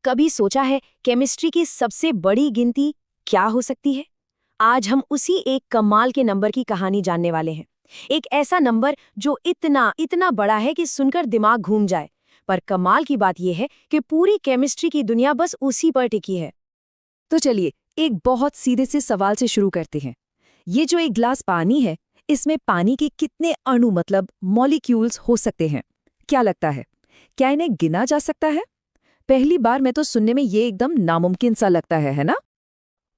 कभी सोचा है केमिस्ट्री की सबसे बड़ी गिनती क्या हो सकती है? आज हम उसी एक कमाल के नंबर की कहानी जानने वाले हैं। एक ऐसा नंबर जो इतना इतना बड़ा है कि सुनकर दिमाग घूम जाए। पर कमाल की बात यह है कि पूरी केमिस्ट्री की दुनिया बस उसी पर टिकी है। तो चलिए एक बहुत सीधे से सवाल से शुरू करते हैं। ये जो एक गिलास पानी है, इसमें पानी के कितने अणु मतलब मॉलिक्यूल्स हो सकते हैं? क्या लगता है, क्या इन्हें गिना जा सकता है? पहली बार में तो सुनने में ये एकदम नामुमकिन सा लगता है ना?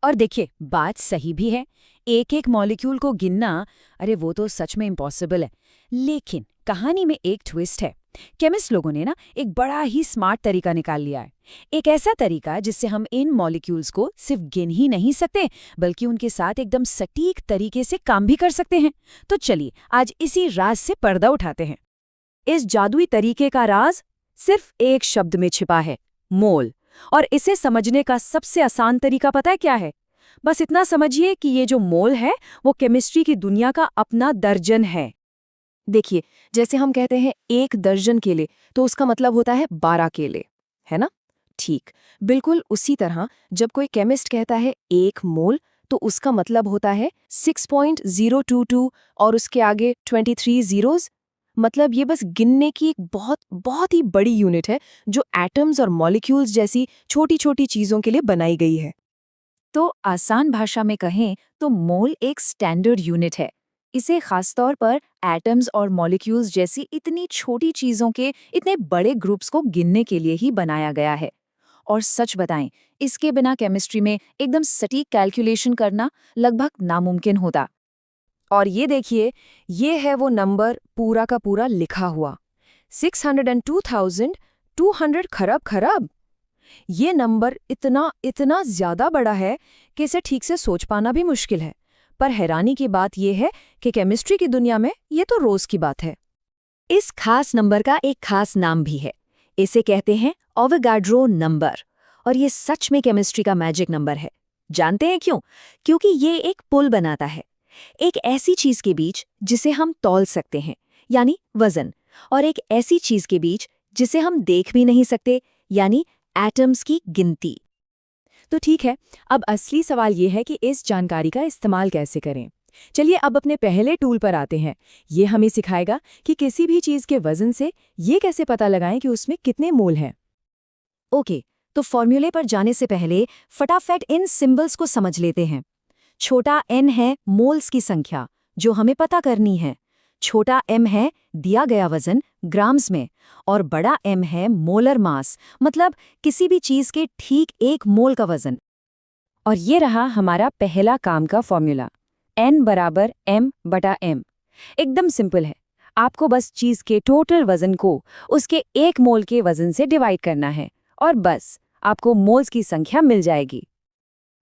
और देखिए, बात सही भी है। एक एक मॉलिक्यूल को गिनना, अरे वो तो सच में इम्पॉसिबल है। लेकिन कहानी में एक ट्विस्ट है। केमिस्ट लोगों ने ना एक बड़ा ही स्मार्ट तरीका निकाल लिया है। एक ऐसा तरीका जिससे हम इन मॉलिक्यूल्स को सिर्फ गिन ही नहीं सकते, बल्कि उनके साथ एकदम सटीक तरीके से काम भी कर सकते हैं। तो चलिए आज इसी राज से पर्दा उठाते हैं। इस जादुई तरीके का राज सिर्फ एक शब्द में छिपा है, मोल। और इसे समझने का सबसे आसान तरीका पता है क्या है? बस इतना समझिए कि ये जो मोल है वो केमिस्ट्री की दुनिया का अपना दर्जन है। देखिए, जैसे हम कहते हैं 1 दर्जन केले, तो उसका मतलब होता है 12 केले, है ना? ठीक, बिल्कुल उसी तरह जब कोई केमिस्ट कहता है 1 मोल, तो उसका मतलब होता है 6.022 और उसके आगे 23 जीरोज। मतलब ये बस गिनने की एक बहुत बहुत ही बड़ी यूनिट है जो एटम्स और मॉलिक्यूल्स जैसी छोटी छोटी चीजों के लिए बनाई गई है। तो आसान भाषा में कहें तो मोल एक स्टैंडर्ड यूनिट है। इसे खासतौर पर एटम्स और मॉलिक्यूल्स जैसी इतनी छोटी चीज़ों के इतने बड़े ग्रुप्स को गिनने के लिए ही बनाया गया है। और सच बताएं, इसके बिना केमिस्ट्री में एकदम सटीक कैलकुलेशन करना लगभग नामुमकिन होता। और ये देखिए, ये है वो नंबर पूरा का पूरा लिखा हुआ, 602,200 खरब खरब। ये नंबर इतना इतना ज्यादा बड़ा है कि इसे ठीक से सोच पाना भी मुश्किल है। पर हैरानी की बात यह है कि केमिस्ट्री की दुनिया में ये तो रोज की बात है। इस खास नंबर का एक खास नाम भी है। इसे कहते हैं एवोगाड्रो नंबर। और ये सच में केमिस्ट्री का मैजिक नंबर है। जानते हैं क्यों? क्योंकि ये एक पुल बनाता है, एक ऐसी चीज के बीच जिसे हम तौल सकते हैं, यानी वजन, और एक ऐसी चीज के बीच जिसे हम देख भी नहीं सकते, यानी एटम्स की गिनती। तो ठीक है, अब असली सवाल ये है कि इस जानकारी का इस्तेमाल कैसे करें। चलिए अब अपने पहले टूल पर आते हैं। ये हमें सिखाएगा कि किसी भी चीज के वजन से ये कैसे पता लगाएं कि उसमें कितने मोल हैं। ओके, तो फॉर्मूले पर जाने से पहले फटाफट इन सिंबल्स को समझ लेते हैं। छोटा n है मोल्स की संख्या जो हमें पता करनी है। छोटा m है दिया गया वजन ग्राम्स में, और बड़ा M है मोलर मास, मतलब किसी भी चीज के ठीक 1 मोल का वजन। और ये रहा हमारा पहला काम का फॉर्मूला, n बराबर m/m। एकदम सिंपल है, आपको बस चीज के टोटल वजन को उसके 1 मोल के वजन से डिवाइड करना है और बस आपको मोल्स की संख्या मिल जाएगी।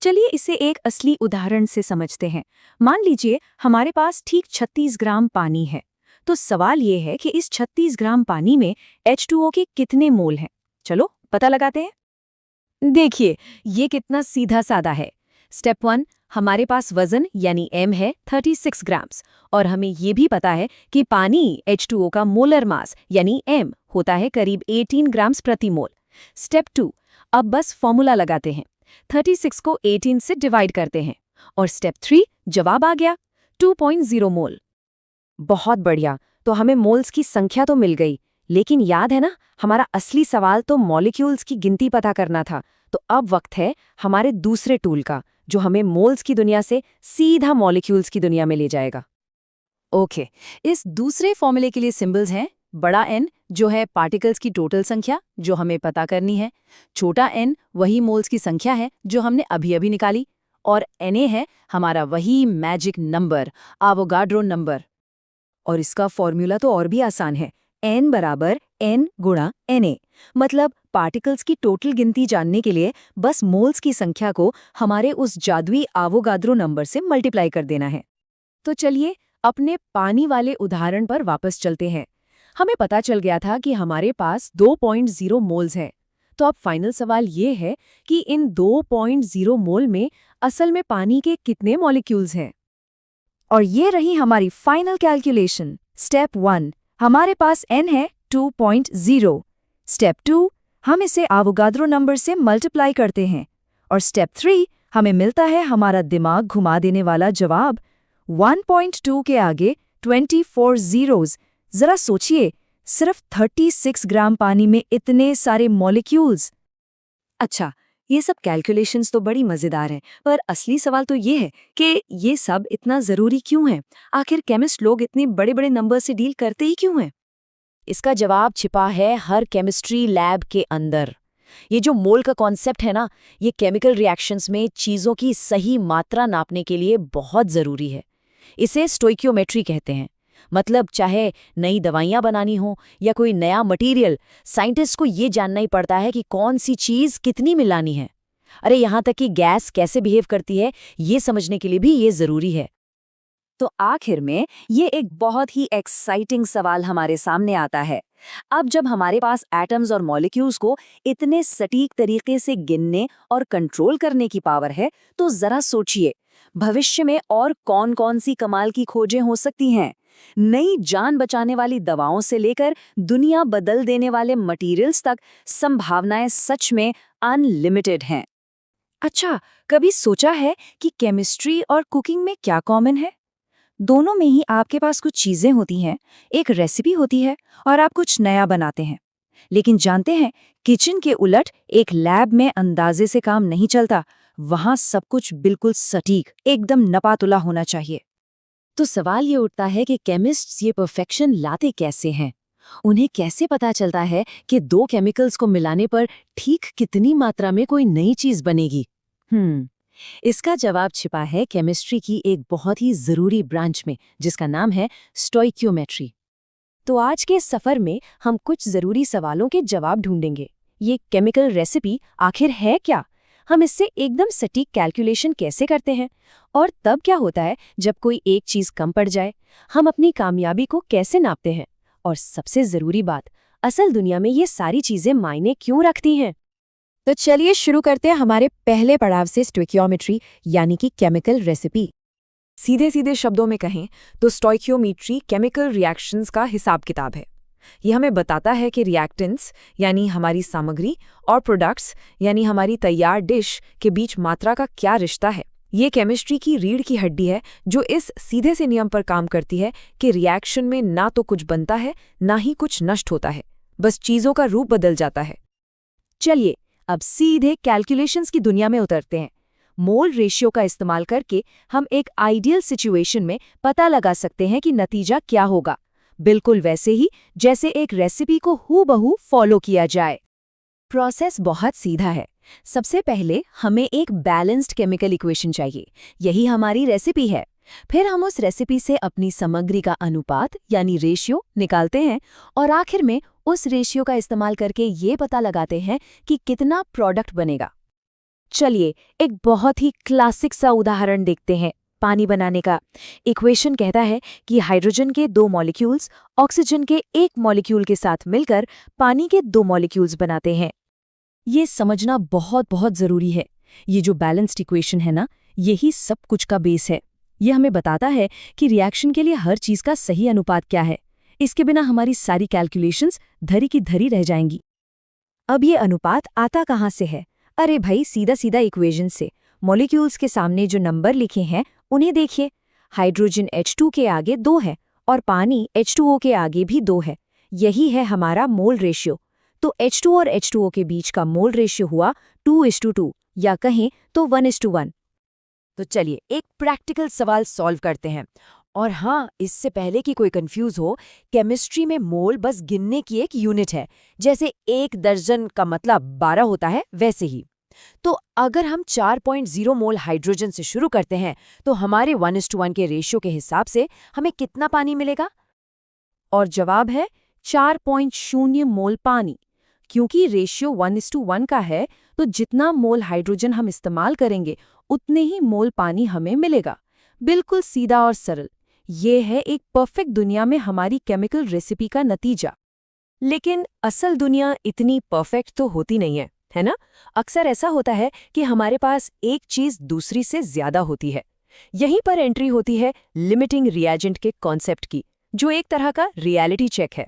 चलिए इसे एक असली उदाहरण से समझते हैं। मान लीजिए हमारे पास ठीक 36 ग्राम पानी है। तो सवाल ये है कि इस 36 ग्राम पानी में H2O के कितने मोल हैं? चलो पता लगाते हैं। देखिए, ये कितना सीधा साधा है। स्टेप 1, हमारे पास वजन यानी m है 36 ग्राम्स, और हमें ये भी पता है कि पानी H2O का मोलर मास यानी m होता है करीब 18 ग्राम्स प्रति मोल। स्टेप 2, अब बस फॉर्मूला लगाते हैं। 36 को 18 से डिवाइड करते हैं और स्टेप 3, जवाब आ गया 2.0 मोल। बहुत बढ़िया, तो हमें मोल्स की संख्या तो मिल गई, लेकिन याद है ना, हमारा असली सवाल तो मॉलिक्यूल्स की गिनती पता करना था। तो अब वक्त है हमारे दूसरे टूल का, जो हमें मोल्स की दुनिया से सीधा मॉलिक्यूल्स की दुनिया में ले जाएगा। ओके, इस दूसरे फॉर्मूले के लिए सिंबल्स हैं बड़ा N, जो है पार्टिकल्स की टोटल संख्या जो हमें पता करनी है। छोटा n वही मोल्स की संख्या है जो हमने अभी अभी निकाली, और Na है हमारा वही मैजिक नंबर, एवोगाड्रो नंबर। और इसका फॉर्मूला तो और भी आसान है, n बराबर n गुणा Na। मतलब पार्टिकल्स की टोटल गिनती जानने के लिए बस मोल्स की संख्या को हमारे उस जादुई एवोगाड्रो नंबर से मल्टीप्लाई कर देना है। तो चलिए अपने पानी वाले उदाहरण पर वापस चलते हैं। हमें पता चल गया था कि हमारे पास 2.0 मोल्स हैं। तो अब फाइनल सवाल ये है कि इन 2.0 मोल में असल में पानी के कितने मॉलिक्यूल्स हैं। और ये रही हमारी फाइनल कैलकुलेशन। स्टेप 1, हमारे पास n है 2.0। स्टेप 2, हम इसे एवोगाड्रो नंबर से मल्टीप्लाई करते हैं और स्टेप 3 हमें मिलता है हमारा दिमाग घुमा देने वाला जवाब 1.2 के आगे 24 जीरोज। जरा सोचिए, सिर्फ 36 ग्राम पानी में इतने सारे मॉलिक्यूल्स। अच्छा, ये सब कैलकुलेशंस तो बड़ी मजेदार हैं, पर असली सवाल तो ये है कि ये सब इतना जरूरी क्यों है? आखिर केमिस्ट लोग इतने बड़े बड़े नंबर से डील करते ही क्यों हैं? इसका जवाब छिपा है हर केमिस्ट्री लैब के अंदर। ये जो मोल का कॉन्सेप्ट है ना, ये केमिकल रिएक्शंस में चीज़ों की सही मात्रा नापने के लिए बहुत ज़रूरी है। इसे स्टोइकियोमेट्री कहते हैं। मतलब चाहे नई दवाइयाँ बनानी हो या कोई नया मटेरियल, साइंटिस्ट को ये जानना ही पड़ता है कि कौन सी चीज़ कितनी मिलानी है। अरे यहाँ तक कि गैस कैसे बिहेव करती है, ये समझने के लिए भी ये ज़रूरी है। तो आखिर में ये एक बहुत ही एक्साइटिंग सवाल हमारे सामने आता है। अब जब हमारे पास एटम्स और मॉलिक्यूल्स को इतने सटीक तरीके से गिनने और कंट्रोल करने की पावर है, तो जरा सोचिए, भविष्य में और कौन-कौन सी कमाल की खोजें हो सकती हैं। नई जान बचाने वाली दवाओं से लेकर दुनिया बदल देने वाले मटेरियल्स तक संभावनाएं सच में अनलिमिटेड हैं। अच्छा, कभी सोचा है कि केमिस्ट्री और कुकिंग में क्या कॉमन है? दोनों में ही आपके पास कुछ चीजें होती हैं, एक रेसिपी होती है और आप कुछ नया बनाते हैं। लेकिन जानते हैं, किचन के उलट एक लैब में अंदाजे से काम नहीं चलता। वहां सब कुछ बिल्कुल सटीक, एकदम नपातुला होना चाहिए। तो सवाल ये उठता है कि केमिस्ट्स ये परफेक्शन लाते कैसे हैं? उन्हें कैसे पता चलता है कि दो केमिकल्स को मिलाने पर ठीक कितनी मात्रा में कोई नई चीज बनेगी? इसका जवाब छिपा है केमिस्ट्री की एक बहुत ही जरूरी ब्रांच में, जिसका नाम है स्टोइकियोमेट्री। तो आज के सफर में हम कुछ जरूरी सवालों के जवाब ढूंढेंगे। ये केमिकल रेसिपी आखिर है क्या? हम इससे एकदम सटीक कैलकुलेशन कैसे करते हैं? और तब क्या होता है जब कोई एक चीज कम पड़ जाए? हम अपनी कामयाबी को कैसे नापते हैं? और सबसे जरूरी बात, असल दुनिया में ये सारी चीजें मायने क्यों रखती हैं? तो चलिए शुरू करते हैं हमारे पहले पड़ाव से, स्टोइकियोमेट्री यानी कि केमिकल रेसिपी। सीधे सीधे शब्दों में कहें तो स्टोइकियोमेट्री केमिकल रिएक्शंस का हिसाब किताब है। ये हमें बताता है कि रिएक्टेंट्स यानी हमारी सामग्री और प्रोडक्ट्स यानी हमारी तैयार डिश के बीच मात्रा का क्या रिश्ता है। ये केमिस्ट्री की रीढ़ की हड्डी है जो इस सीधे से नियम पर काम करती है कि रिएक्शन में ना तो कुछ बनता है ना ही कुछ नष्ट होता है, बस चीज़ों का रूप बदल जाता है। चलिए अब सीधे कैलकुलेशंस की दुनिया में उतरते हैं। मोल रेशियो का इस्तेमाल करके हम एक आइडियल सिचुएशन में पता लगा सकते हैं कि नतीजा क्या होगा, बिल्कुल वैसे ही जैसे एक रेसिपी को हूबहू फॉलो किया जाए। प्रोसेस बहुत सीधा है। सबसे पहले हमें एक बैलेंस्ड केमिकल इक्वेशन चाहिए, यही हमारी रेसिपी है। फिर हम उस रेसिपी से अपनी सामग्री का अनुपात यानी रेशियो निकालते हैं और आखिर में उस रेशियो का इस्तेमाल करके ये पता लगाते हैं कि कितना प्रोडक्ट बनेगा। चलिए एक बहुत ही क्लासिक सा उदाहरण देखते हैं पानी बनाने का। इक्वेशन कहता है कि हाइड्रोजन के 2 मॉलिक्यूल्स ऑक्सीजन के 1 मॉलिक्यूल के साथ मिलकर पानी के 2 मॉलिक्यूल्स बनाते हैं। ये समझना बहुत बहुत ज़रूरी है। ये जो बैलेंस्ड इक्वेशन है ना, यही सब कुछ का बेस है। ये हमें बताता है कि रिएक्शन के लिए हर चीज़ का सही अनुपात क्या है। इसके बिना हमारी सारी कैलकुलेशंस धरी की धरी रह जाएंगी। अब ये अनुपात आता कहाँ से है? अरे भाई, सीधा सीधा इक्वेशन से। मॉलिक्यूल्स के सामने जो नंबर लिखे हैं उन्हें देखिए। हाइड्रोजन H2 के आगे 2 है और पानी H2O के आगे भी 2 है। यही है हमारा मोल रेशियो। तो H2 और H2O के बीच का मोल रेशियो हुआ 2:2 या कहें तो 1:1। तो चलिए एक प्रैक्टिकल सवाल सॉल्व करते हैं। और हाँ, इससे पहले कि कोई कंफ्यूज हो, केमिस्ट्री में मोल बस गिनने की एक यूनिट है। जैसे 1 दर्जन का मतलब 12 होता है, वैसे ही। तो अगर हम 4.0 मोल हाइड्रोजन से शुरू करते हैं तो हमारे 1:1 के रेशियो के हिसाब से हमें कितना पानी मिलेगा? और जवाब है 4.0 मोल पानी। क्योंकि रेशियो 1:1 का है, तो जितना मोल हाइड्रोजन हम इस्तेमाल करेंगे उतने ही मोल पानी हमें मिलेगा। बिल्कुल सीधा और सरल। ये है एक परफेक्ट दुनिया में हमारी केमिकल रेसिपी का नतीजा। लेकिन असल दुनिया इतनी परफेक्ट तो होती नहीं है ना? अक्सर ऐसा होता है कि हमारे पास एक चीज दूसरी से ज्यादा होती है। यहीं पर एंट्री होती है लिमिटिंग रिएजेंट के कॉन्सेप्ट की, जो एक तरह का रियलिटी चेक है।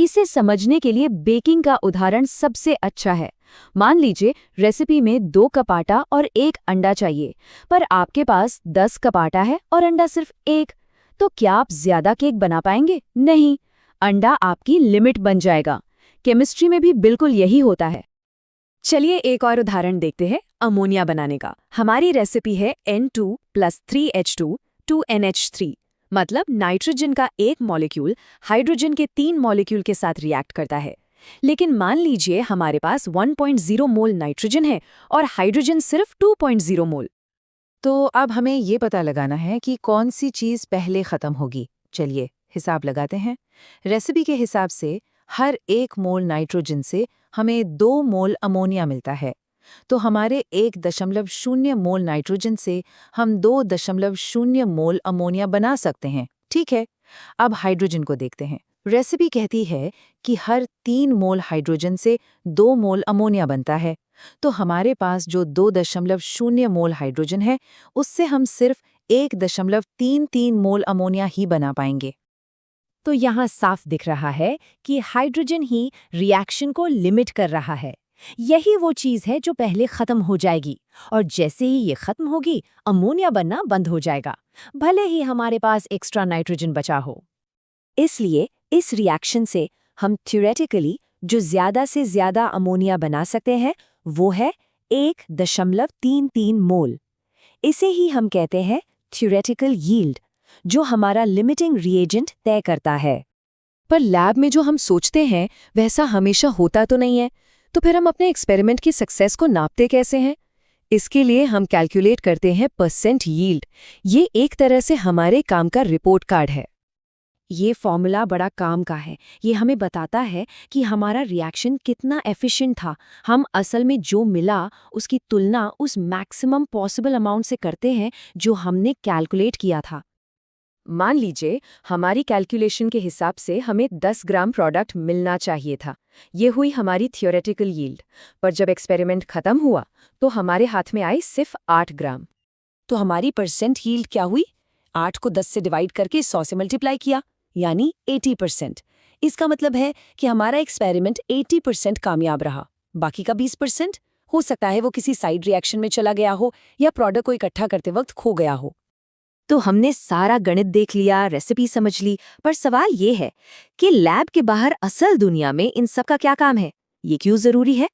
इसे समझने के लिए बेकिंग का उदाहरण सबसे अच्छा है। मान लीजिए रेसिपी में 2 कप आटा और 1 अंडा चाहिए, पर आपके पास 10 कप आटा है और अंडा सिर्फ 1। तो क्या आप ज्यादा केक बना पाएंगे? नहीं, अंडा आपकी लिमिट बन जाएगा। केमिस्ट्री में भी बिल्कुल यही होता है। चलिए एक और उदाहरण देखते हैं अमोनिया बनाने का। हमारी रेसिपी है N2 + 3H2 2NH3, मतलब नाइट्रोजन का एक मॉलिक्यूल हाइड्रोजन के 3 मॉलिक्यूल के साथ रिएक्ट करता है। लेकिन मान लीजिए हमारे पास 1.0 मोल नाइट्रोजन है और हाइड्रोजन सिर्फ 2.0 मोल। तो अब हमें ये पता लगाना है कि कौन सी चीज़ पहले ख़त्म होगी। चलिए हिसाब लगाते हैं। रेसिपी के हिसाब से हर 1 मोल नाइट्रोजन से हमें 2 मोल अमोनिया मिलता है। तो हमारे 1.0 मोल नाइट्रोजन से हम 2.0 मोल अमोनिया बना सकते हैं। ठीक है, अब हाइड्रोजन को देखते हैं। रेसिपी कहती है कि हर 3 मोल हाइड्रोजन से 2 मोल अमोनिया बनता है। तो हमारे पास जो 2.0 मोल हाइड्रोजन है, उससे हम सिर्फ 1.33 मोल अमोनिया ही बना पाएंगे। तो यहाँ साफ दिख रहा है कि हाइड्रोजन ही रिएक्शन को लिमिट कर रहा है। यही वो चीज़ है जो पहले ख़त्म हो जाएगी, और जैसे ही ये ख़त्म होगी अमोनिया बनना बंद हो जाएगा, भले ही हमारे पास एक्स्ट्रा नाइट्रोजन बचा हो। इसलिए इस रिएक्शन से हम थ्योरेटिकली जो ज़्यादा से ज़्यादा अमोनिया बना सकते हैं वो है 1.33 मोल। इसे ही हम कहते हैं थ्योरेटिकल यील्ड, जो हमारा लिमिटिंग रिएजेंट तय करता है। पर लैब में जो हम सोचते हैं वैसा हमेशा होता तो नहीं है, तो फिर हम अपने एक्सपेरिमेंट की सक्सेस को नापते कैसे हैं? इसके लिए हम कैलकुलेट करते हैं परसेंट यील्ड। ये एक तरह से हमारे काम का रिपोर्ट कार्ड है। ये फॉर्मूला बड़ा काम का है। ये हमें बताता है कि हमारा रिएक्शन कितना एफिशिएंट था। हम असल में जो मिला उसकी तुलना उस मैक्सिमम पॉसिबल अमाउंट से करते हैं जो हमने कैलकुलेट किया था। मान लीजिए हमारी कैलकुलेशन के हिसाब से हमें 10 ग्राम प्रोडक्ट मिलना चाहिए था। ये हुई हमारी थियोरेटिकल यील्ड। पर जब एक्सपेरिमेंट खत्म हुआ तो हमारे हाथ में आई सिर्फ 8 ग्राम। तो हमारी परसेंट यील्ड क्या हुई? 8 को 10 से डिवाइड करके 100 से मल्टीप्लाई किया, यानी 80%। इसका मतलब है कि हमारा एक्सपेरिमेंट 80% कामयाब रहा। बाकी का 20% हो सकता है वो किसी साइड रिएक्शन में चला गया हो या प्रोडक्ट को इकट्ठा करते वक्त खो गया हो। तो हमने सारा गणित देख लिया, रेसिपी समझ ली, पर सवाल ये है कि लैब के बाहर असल दुनिया में इन सब का क्या काम है? ये क्यों जरूरी है?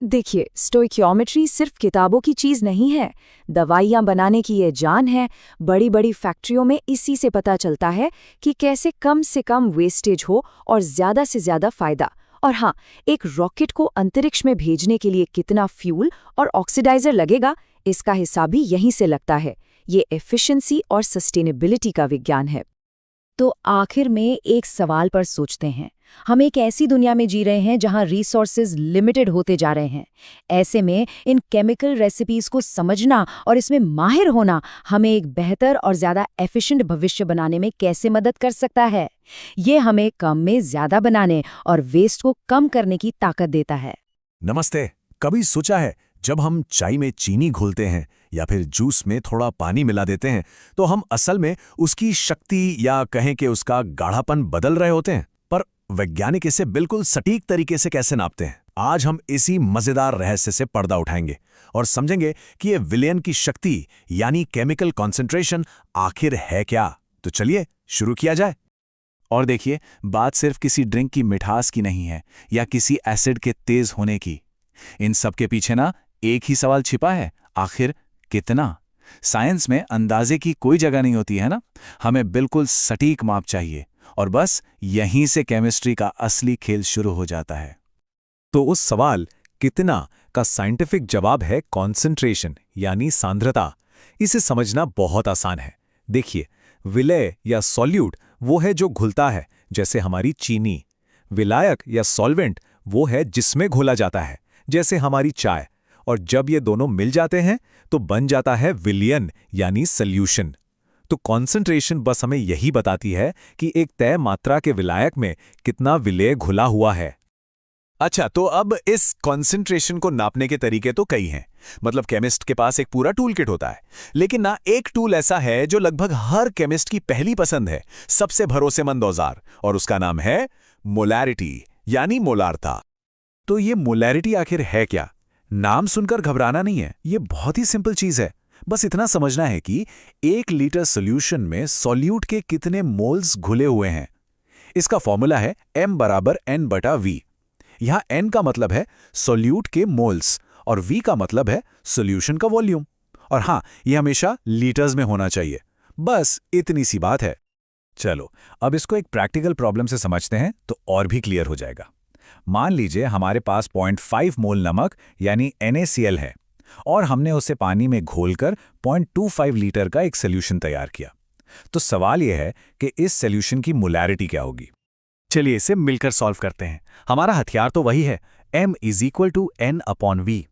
देखिए, स्टोइकियोमेट्री सिर्फ किताबों की चीज नहीं है। दवाइयां बनाने की ये जान है। बड़ी बड़ी फैक्ट्रियों में इसी से पता चलता है कि कैसे कम से कम वेस्टेज हो और ज्यादा से ज्यादा फायदा। और हाँ, एक रॉकेट को अंतरिक्ष में भेजने के लिए कितना फ्यूल और ऑक्सीडाइजर लगेगा, इसका हिसाब भी यहीं से लगता है। ये एफिशिएंसी और सस्टेनेबिलिटी का विज्ञान है। तो आखिर में एक सवाल पर सोचते हैं। हम एक ऐसी दुनिया में जी रहे हैं जहां रिसोर्सेज लिमिटेड होते जा रहे हैं। ऐसे में इन केमिकल रेसिपीज को समझना और इसमें माहिर होना हमें एक बेहतर और ज़्यादा एफिशिएंट भविष्य बनाने में कैसे मदद कर सकता है? ये हमें कम में ज़्यादा बनाने और वेस्ट को कम करने की ताकत देता है। नमस्ते। कभी सोचा है जब हम चाय में चीनी घोलते हैं या फिर जूस में थोड़ा पानी मिला देते हैं तो हम असल में उसकी शक्ति या कहें कि उसका गाढ़ापन बदल रहे होते हैं? पर वैज्ञानिक इसे बिल्कुल सटीक तरीके से कैसे नापते हैं? आज हम इसी मजेदार रहस्य से पर्दा उठाएंगे और समझेंगे कि ये विलयन की शक्ति यानी केमिकल कॉन्सेंट्रेशन आखिर है क्या। तो चलिए शुरू किया जाए। और देखिए, बात सिर्फ किसी ड्रिंक की मिठास की नहीं है या किसी एसिड के तेज होने की। इन सब के पीछे ना एक ही सवाल छिपा है, आखिर कितना? साइंस में अंदाजे की कोई जगह नहीं होती है ना। हमें बिल्कुल सटीक माप चाहिए और बस यहीं से केमिस्ट्री का असली खेल शुरू हो जाता है। तो उस सवाल कितना का साइंटिफिक जवाब है कॉन्सेंट्रेशन यानी सांद्रता। इसे समझना बहुत आसान है। देखिए, विलय या सॉल्यूट वो है जो घुलता है, जैसे हमारी चीनी। विलायक या सॉल्वेंट वो है जिसमें घोला जाता है, जैसे हमारी चाय। और जब ये दोनों मिल जाते हैं तो बन जाता है विलयन यानी सॉल्यूशन। तो कॉन्सेंट्रेशन बस हमें यही बताती है कि एक तय मात्रा के विलायक में कितना विलय घुला हुआ है। अच्छा, तो अब इस कॉन्सेंट्रेशन को नापने के तरीके तो कई हैं। मतलब केमिस्ट के पास एक पूरा टूल किट होता है, लेकिन ना एक टूल ऐसा है जो लगभग हर केमिस्ट की पहली पसंद है, सबसे भरोसेमंद औजार, और उसका नाम है मोलैरिटी यानी मोलारता। तो ये मोलैरिटी आखिर है क्या? नाम सुनकर घबराना नहीं है, ये बहुत ही सिंपल चीज है। बस इतना समझना है कि 1 लीटर सॉल्यूशन में सॉल्यूट के कितने मोल्स घुले हुए हैं। इसका फॉर्मूला है m = n/v। यहां n का मतलब है सॉल्यूट के मोल्स और v का मतलब है सॉल्यूशन का वॉल्यूम। और हां, ये हमेशा लीटर्स में होना चाहिए। बस इतनी सी बात है। चलो, अब इसको एक प्रैक्टिकल प्रॉब्लम से समझते हैं तो और भी क्लियर हो जाएगा। मान लीजिए हमारे पास 0.5 मोल नमक यानी NaCl है और हमने उसे पानी में घोलकर 0.25 लीटर का एक सॉल्यूशन तैयार किया। तो सवाल यह है कि इस सॉल्यूशन की मोलैरिटी क्या होगी? चलिए इसे मिलकर सॉल्व करते हैं। हमारा हथियार तो वही है, m = n/v।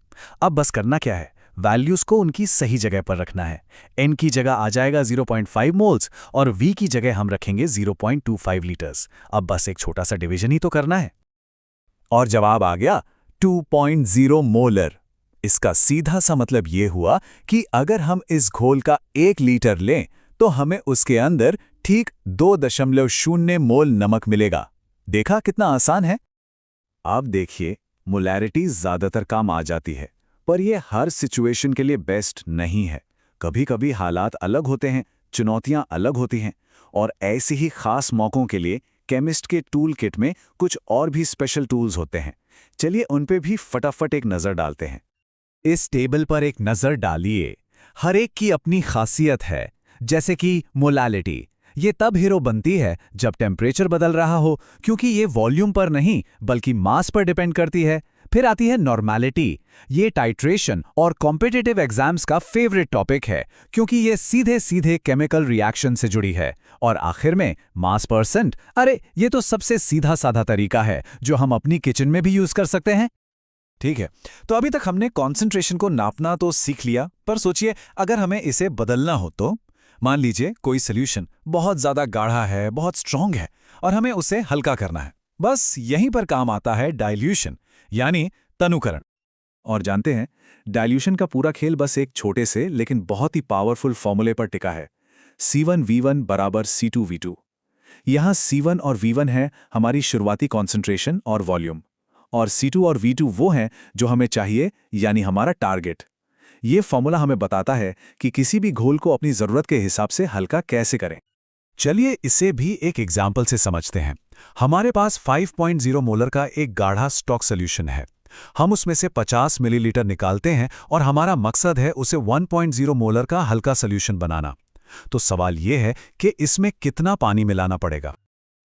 अब बस करना क्या है, वैल्यूज को उनकी सही जगह पर रखना है। n की जगह आ जाएगा 0.5 मोल्स और v की जगह हम रखेंगे 0.25 लीटर्स। अब बस एक छोटा सा डिवीजन ही तो करना है और जवाब आ गया 2.0 मोलर। इसका सीधा सा मतलब ये हुआ कि अगर हम इस घोल का 1 लीटर लें तो हमें उसके अंदर ठीक 2.0 मोल नमक मिलेगा। देखा कितना आसान है? अब देखिए, मोलैरिटी ज्यादातर काम आ जाती है, पर यह हर सिचुएशन के लिए बेस्ट नहीं है। कभी-कभी हालात अलग होते हैं, चुनौतियां अलग होती हैं, और ऐसे ही खास मौकों के लिए केमिस्ट के टूल किट में कुछ और भी स्पेशल टूल्स होते हैं। चलिए उन पे भी फटाफट एक नज़र डालते हैं। इस टेबल पर एक नज़र डालिए। हर एक की अपनी खासियत है, जैसे कि मोलालिटी। ये तब हीरो बनती है जब टेम्परेचर बदल रहा हो, क्योंकि ये वॉल्यूम पर नहीं बल्कि मास पर डिपेंड करती है। फिर आती है नॉर्मैलिटी। ये टाइट्रेशन और कॉम्पिटिटिव एग्जाम्स का फेवरेट टॉपिक है, क्योंकि ये सीधे सीधे केमिकल रिएक्शन से जुड़ी है। और आखिर में मास परसेंट। अरे ये तो सबसे सीधा साधा तरीका है जो हम अपनी किचन में भी यूज कर सकते हैं। ठीक है, तो अभी तक हमने कॉन्सेंट्रेशन को नापना तो सीख लिया, पर सोचिए अगर हमें इसे बदलना हो तो? मान लीजिए कोई सॉल्यूशन बहुत ज्यादा गाढ़ा है, बहुत स्ट्रांग है और हमें उसे हल्का करना है। बस यहीं पर काम आता है डाइल्यूशन यानी तनुकरण। और जानते हैं, डाइल्यूशन का पूरा खेल बस एक छोटे से लेकिन बहुत ही पावरफुल फॉर्मूले पर टिका है, C1V1 = C2V2। यहां C1 और V1 है हमारी शुरुआती कॉन्सेंट्रेशन और वॉल्यूम, और C2 और V2 वो हैं जो हमें चाहिए, यानी हमारा टारगेट। ये फॉर्मूला हमें बताता है कि किसी भी घोल को अपनी जरूरत के हिसाब से हल्का कैसे करें। चलिए इसे भी एक एग्जाम्पल से समझते हैं। हमारे पास 5.0 मोलर का एक गाढ़ा स्टॉक सॉल्यूशन है। हम उसमें से 50 मिलीलीटर निकालते हैं और हमारा मकसद है उसे 1.0 मोलर का हल्का सॉल्यूशन बनाना। तो सवाल यह है कि इसमें कितना पानी मिलाना पड़ेगा।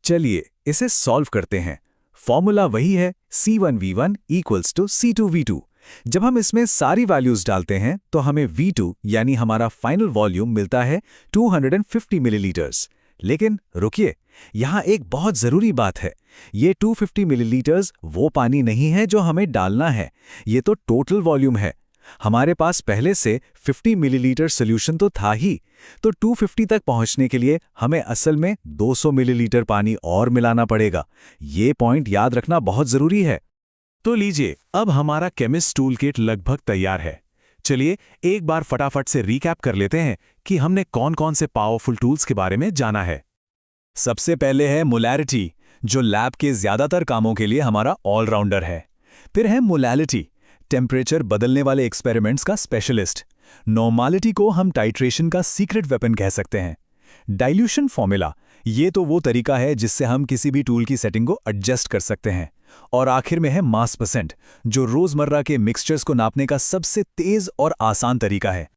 चलिए इसे सॉल्व करते हैं। फॉर्मूला वही है, C1V1 = C2V2। जब हम इसमें सारी वैल्यूज डालते हैं तो हमें V2 यानी हमारा फाइनल वॉल्यूम मिलता है 250 मिलीलीटर्स। लेकिन रुकिए, यहाँ एक बहुत जरूरी बात है। ये 250 मिलीलीटर्स वो पानी नहीं है जो हमें डालना है, ये तो टोटल वॉल्यूम है। हमारे पास पहले से 50 मिलीलीटर सॉल्यूशन तो था ही, तो 250 तक पहुंचने के लिए हमें असल में 200 मिलीलीटर पानी और मिलाना पड़ेगा। ये पॉइंट याद रखना बहुत जरूरी है। तो लीजिए, अब हमारा केमिस्ट टूल किट लगभग तैयार है। चलिए एक बार फटाफट से रीकैप कर लेते हैं कि हमने कौन कौन से पावरफुल टूल्स के बारे में जाना है। सबसे पहले है मोलैरिटी, जो लैब के ज्यादातर कामों के लिए हमारा ऑलराउंडर है। फिर है मोलैलिटी, टेम्परेचर बदलने वाले एक्सपेरिमेंट्स का स्पेशलिस्ट। नॉर्मैलिटी को हम टाइट्रेशन का सीक्रेट वेपन कह सकते हैं। डाइल्यूशन फॉर्मूला, ये तो वो तरीका है जिससे हम किसी भी टूल की सेटिंग को एडजस्ट कर सकते हैं। और आखिर में है मास परसेंट, जो रोजमर्रा के मिक्सचर्स को नापने का सबसे तेज और आसान तरीका है।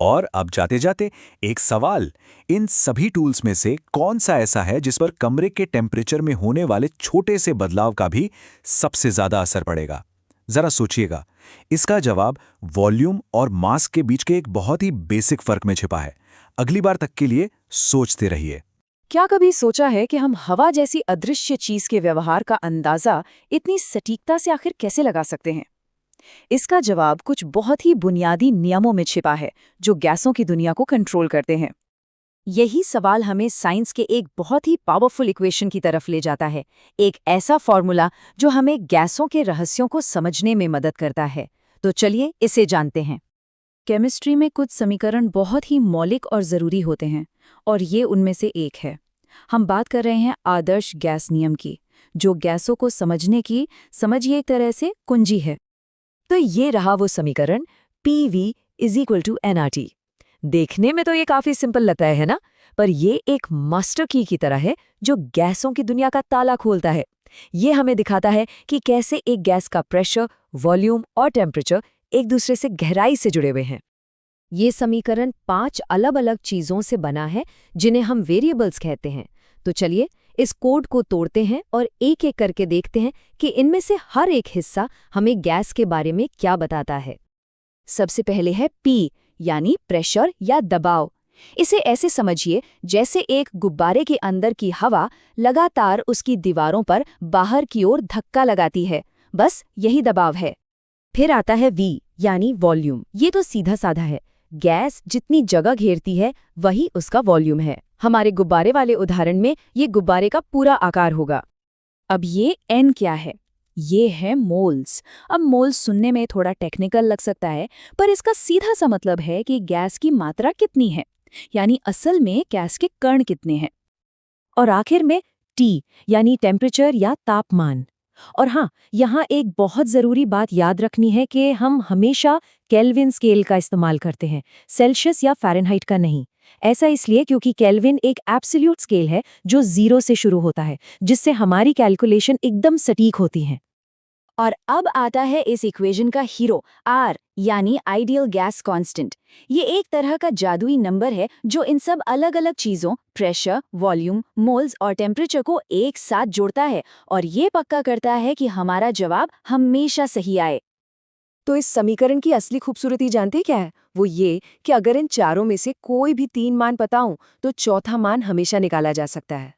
और अब जाते जाते एक सवाल, इन सभी टूल्स में से कौन सा ऐसा है जिस पर कमरे के टेम्परेचर में होने वाले छोटे से बदलाव का भी सबसे ज्यादा असर पड़ेगा? जरा सोचिएगा। इसका जवाब वॉल्यूम और मास के बीच के एक बहुत ही बेसिक फर्क में छिपा है। अगली बार तक के लिए सोचते रहिए। क्या कभी सोचा है कि हम हवा जैसी अदृश्य चीज के व्यवहार का अंदाजा इतनी सटीकता से आखिर कैसे लगा सकते हैं? इसका जवाब कुछ बहुत ही बुनियादी नियमों में छिपा है जो गैसों की दुनिया को कंट्रोल करते हैं। यही सवाल हमें साइंस के एक बहुत ही पावरफुल इक्वेशन की तरफ ले जाता है, एक ऐसा फॉर्मूला जो हमें गैसों के रहस्यों को समझने में मदद करता है। तो चलिए इसे जानते हैं। केमिस्ट्री में कुछ समीकरण बहुत ही मौलिक और ज़रूरी होते हैं, और ये उनमें से एक है। हम बात कर रहे हैं आदर्श गैस नियम की, जो गैसों को समझने की, समझिए एक तरह से कुंजी है। तो ये रहा वो समीकरण PV = nRT। देखने में तो ये काफी सिंपल लगता है ना? पर ये एक मास्टर की तरह है जो गैसों की दुनिया का ताला खोलता है। ये हमें दिखाता है कि कैसे एक गैस का प्रेशर, वॉल्यूम और टेम्परेचर एक दूसरे से गहराई से जुड़े हुए हैं। ये समीकरण 5 अलग-अलग चीजों से बना है जिन्हें हम वेरिएबल्स कहते हैं। तो चलिए इस कोड को तोड़ते हैं और एक-एक करके देखते हैं कि इनमें से हर एक हिस्सा हमें गैस के बारे में क्या बताता है। सबसे पहले है P, यानी प्रेशर या दबाव। इसे ऐसे समझिए जैसे एक गुब्बारे के अंदर की हवा लगातार उसकी दीवारों पर बाहर की ओर धक्का लगाती है, बस यही दबाव है। फिर आता है V, यानी वॉल्यूम। ये तो सीधा साधा है, गैस जितनी जगह घेरती है वही उसका वॉल्यूम है। हमारे गुब्बारे वाले उदाहरण में ये गुब्बारे का पूरा आकार होगा। अब ये N क्या है? ये है मोल्स। अब मोल्स सुनने में थोड़ा टेक्निकल लग सकता है, पर इसका सीधा सा मतलब है कि गैस की मात्रा कितनी है, यानी असल में गैस के कण कितने हैं। और आखिर में T, यानी टेम्परेचर या तापमान। और हाँ, यहाँ एक बहुत ज़रूरी बात याद रखनी है कि हम हमेशा केल्विन स्केल का इस्तेमाल करते हैं, सेल्सियस या फ़ारेनहाइट का नहीं। ऐसा इसलिए क्योंकि केल्विन एक एब्सोल्यूट स्केल है जो 0 से शुरू होता है, जिससे हमारी कैलकुलेशन एकदम सटीक होती है। और अब आता है इस इक्वेशन का हीरो R, यानी आइडियल गैस कांस्टेंट। ये एक तरह का जादुई नंबर है जो इन सब अलग-अलग चीज़ों, प्रेशर, वॉल्यूम, मोल्स और टेम्परेचर को एक साथ जोड़ता है और ये पक्का करता है कि हमारा जवाब हमेशा सही आए। तो इस समीकरण की असली खूबसूरती जानते क्या है? वो ये कि अगर इन चारों में से कोई भी 3 मान पता हो तो चौथा मान हमेशा निकाला जा सकता है।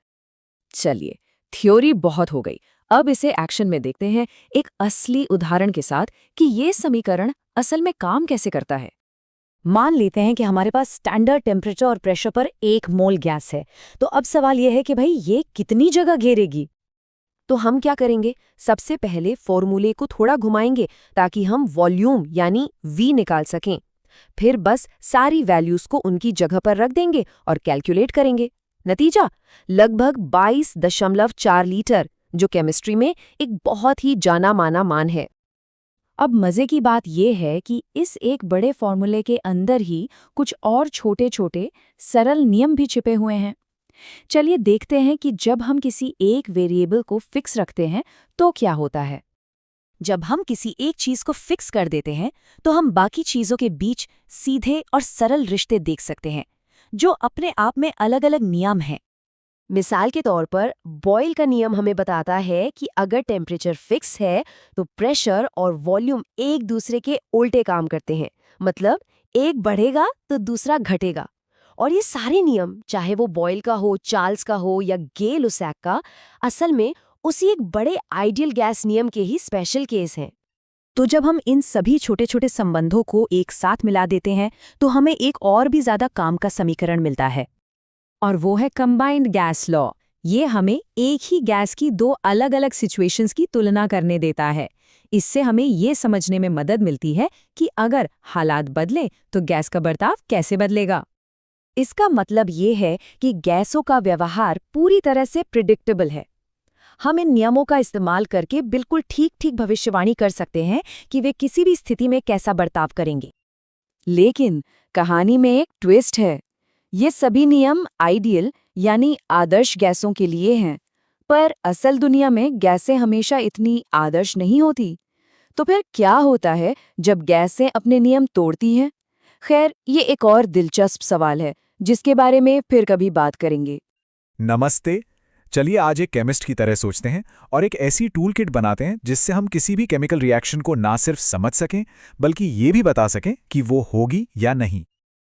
चलिए, थ्योरी बहुत हो गई, अब इसे एक्शन में देखते हैं एक असली उदाहरण के साथ कि ये समीकरण असल में काम कैसे करता है। मान लेते हैं कि हमारे पास स्टैंडर्ड टेम्परेचर और प्रेशर पर 1 मोल गैस है। तो अब सवाल यह है कि भाई ये कितनी जगह घेरेगी? तो हम क्या करेंगे? सबसे पहले फॉर्मूले को थोड़ा घुमाएंगे ताकि हम वॉल्यूम यानी V निकाल सकें। फिर बस सारी वैल्यूज को उनकी जगह पर रख देंगे और कैलकुलेट करेंगे। नतीजा लगभग 22.4 लीटर, जो केमिस्ट्री में एक बहुत ही जाना माना मान है। अब मजे की बात यह है कि इस एक बड़े फॉर्मूले के अंदर ही कुछ और छोटे छोटे सरल नियम भी छिपे हुए हैं। चलिए देखते हैं कि जब हम किसी एक वेरिएबल को फिक्स रखते हैं तो क्या होता है। जब हम किसी एक चीज को फिक्स कर देते हैं तो हम बाकी चीजों के बीच सीधे और सरल रिश्ते देख सकते हैं जो अपने आप में अलग अलग नियम हैं। मिसाल के तौर पर बॉयल का नियम हमें बताता है कि अगर टेम्परेचर फिक्स है तो प्रेशर और वॉल्यूम एक दूसरे के उल्टे काम करते हैं, मतलब एक बढ़ेगा तो दूसरा घटेगा। और ये सारे नियम, चाहे वो बॉयल का हो, चार्ल्स का हो या गे-लुसैक का, असल में उसी एक बड़े आइडियल गैस नियम के ही स्पेशल केस हैं। तो जब हम इन सभी छोटे छोटे संबंधों को एक साथ मिला देते हैं तो हमें एक और भी ज्यादा काम का समीकरण मिलता है, और वो है कंबाइंड गैस लॉ। ये हमें एक ही गैस की 2 अलग अलग सिचुएशंस की तुलना करने देता है। इससे हमें ये समझने में मदद मिलती है कि अगर हालात बदले तो गैस का बर्ताव कैसे बदलेगा। इसका मतलब ये है कि गैसों का व्यवहार पूरी तरह से प्रिडिक्टेबल है। हम इन नियमों का इस्तेमाल करके बिल्कुल ठीक भविष्यवाणी कर सकते हैं कि वे किसी भी स्थिति में कैसा बर्ताव करेंगे। लेकिन कहानी में एक ट्विस्ट है। ये सभी नियम आइडियल यानी आदर्श गैसों के लिए हैं, पर असल दुनिया में गैसें हमेशा इतनी आदर्श नहीं होती। तो फिर क्या होता है जब गैसें अपने नियम तोड़ती हैं? खैर, ये एक और दिलचस्प सवाल है जिसके बारे में फिर कभी बात करेंगे। नमस्ते। चलिए आज एक केमिस्ट की तरह सोचते हैं और एक ऐसी टूल किट बनाते हैं जिससे हम किसी भी केमिकल रिएक्शन को ना सिर्फ समझ सकें बल्कि ये भी बता सकें कि वो होगी या नहीं।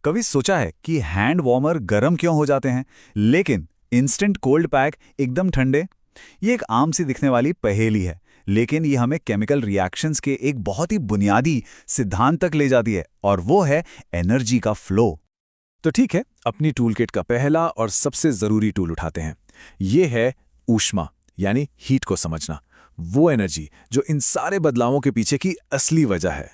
कभी सोचा है कि हैंड वार्मर गर्म क्यों हो जाते हैं लेकिन इंस्टेंट कोल्ड पैक एकदम ठंडे? ये एक आम सी दिखने वाली पहेली है, लेकिन ये हमें केमिकल रिएक्शंस के एक बहुत ही बुनियादी सिद्धांत तक ले जाती है, और वो है एनर्जी का फ्लो। तो ठीक है, अपनी टूल किट का पहला और सबसे ज़रूरी टूल उठाते हैं। ये है ऊष्मा यानी हीट को समझना, वो एनर्जी जो इन सारे बदलावों के पीछे की असली वजह है।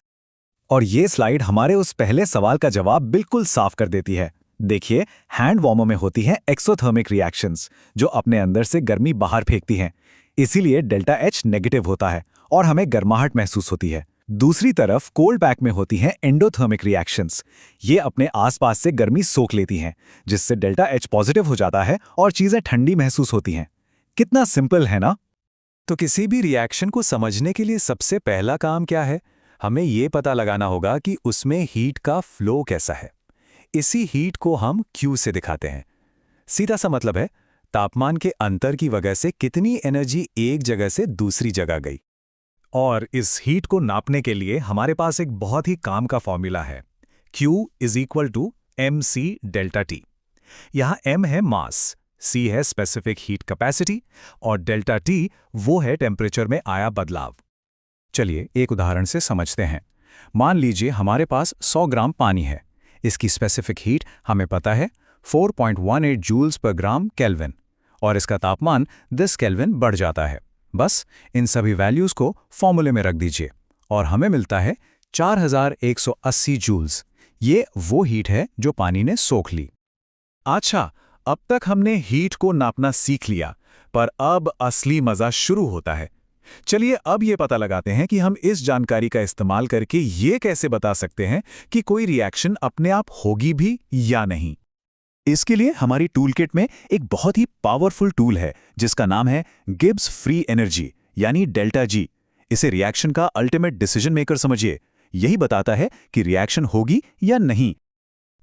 और ये स्लाइड हमारे उस पहले सवाल का जवाब बिल्कुल साफ कर देती है। देखिए, हैंड वार्मर में होती हैं एक्सोथर्मिक रिएक्शंस जो अपने अंदर से गर्मी बाहर फेंकती हैं। इसीलिए डेल्टा एच नेगेटिव होता है और हमें गर्माहट महसूस होती है। दूसरी तरफ कोल्ड पैक में होती हैं एंडोथर्मिक रिएक्शंस। ये अपने आसपास से गर्मी सोख लेती हैं, जिससे डेल्टा एच पॉजिटिव हो जाता है और चीजें ठंडी महसूस होती हैं। कितना सिंपल है ना? तो किसी भी रिएक्शन को समझने के लिए सबसे पहला काम क्या है? हमें ये पता लगाना होगा कि उसमें हीट का फ्लो कैसा है। इसी हीट को हम Q से दिखाते हैं। सीधा सा मतलब है तापमान के अंतर की वजह से कितनी एनर्जी एक जगह से दूसरी जगह गई। और इस हीट को नापने के लिए हमारे पास एक बहुत ही काम का फॉर्मूला है। Q = mc delta T। यहाँ m है मास, c है स्पेसिफिक हीट कैपेसिटी और डेल्टा T वो है टेम्परेचर में आया बदलाव। चलिए एक उदाहरण से समझते हैं। मान लीजिए हमारे पास 100 ग्राम पानी है। इसकी स्पेसिफिक हीट हमें पता है 4.18 जूल्स पर ग्राम केल्विन और इसका तापमान 10 केल्विन बढ़ जाता है। बस इन सभी वैल्यूज को फॉर्मूले में रख दीजिए और हमें मिलता है 4180 जूल्स। ये वो हीट है जो पानी ने सोख ली। अच्छा, अब तक हमने हीट को नापना सीख लिया, पर अब असली मजा शुरू होता है। चलिए अब ये पता लगाते हैं कि हम इस जानकारी का इस्तेमाल करके ये कैसे बता सकते हैं कि कोई रिएक्शन अपने आप होगी भी या नहीं। इसके लिए हमारी टूलकिट में एक बहुत ही पावरफुल टूल है जिसका नाम है गिब्स फ्री एनर्जी यानी डेल्टा जी। इसे रिएक्शन का अल्टीमेट डिसीजन मेकर समझिए। यही बताता है कि रिएक्शन होगी या नहीं।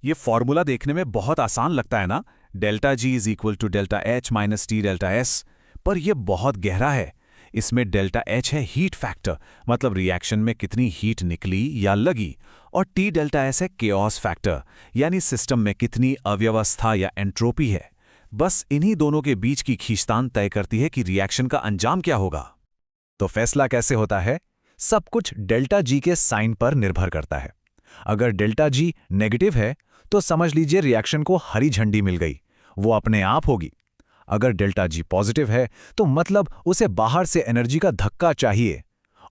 ये फॉर्मूला देखने में बहुत आसान लगता है ना, delta G = delta H minus T delta S, पर यह बहुत गहरा है। इसमें डेल्टा एच है हीट फैक्टर, मतलब रिएक्शन में कितनी हीट निकली या लगी, और टी डेल्टा एस है केओस फैक्टर, यानी सिस्टम में कितनी अव्यवस्था या एंट्रोपी है। बस इन्हीं दोनों के बीच की खींचतान तय करती है कि रिएक्शन का अंजाम क्या होगा। तो फैसला कैसे होता है? सब कुछ डेल्टा जी के साइन पर निर्भर करता है। अगर डेल्टा जी नेगेटिव है तो समझ लीजिए रिएक्शन को हरी झंडी मिल गई, वो अपने आप होगी। अगर डेल्टा जी पॉजिटिव है तो मतलब उसे बाहर से एनर्जी का धक्का चाहिए,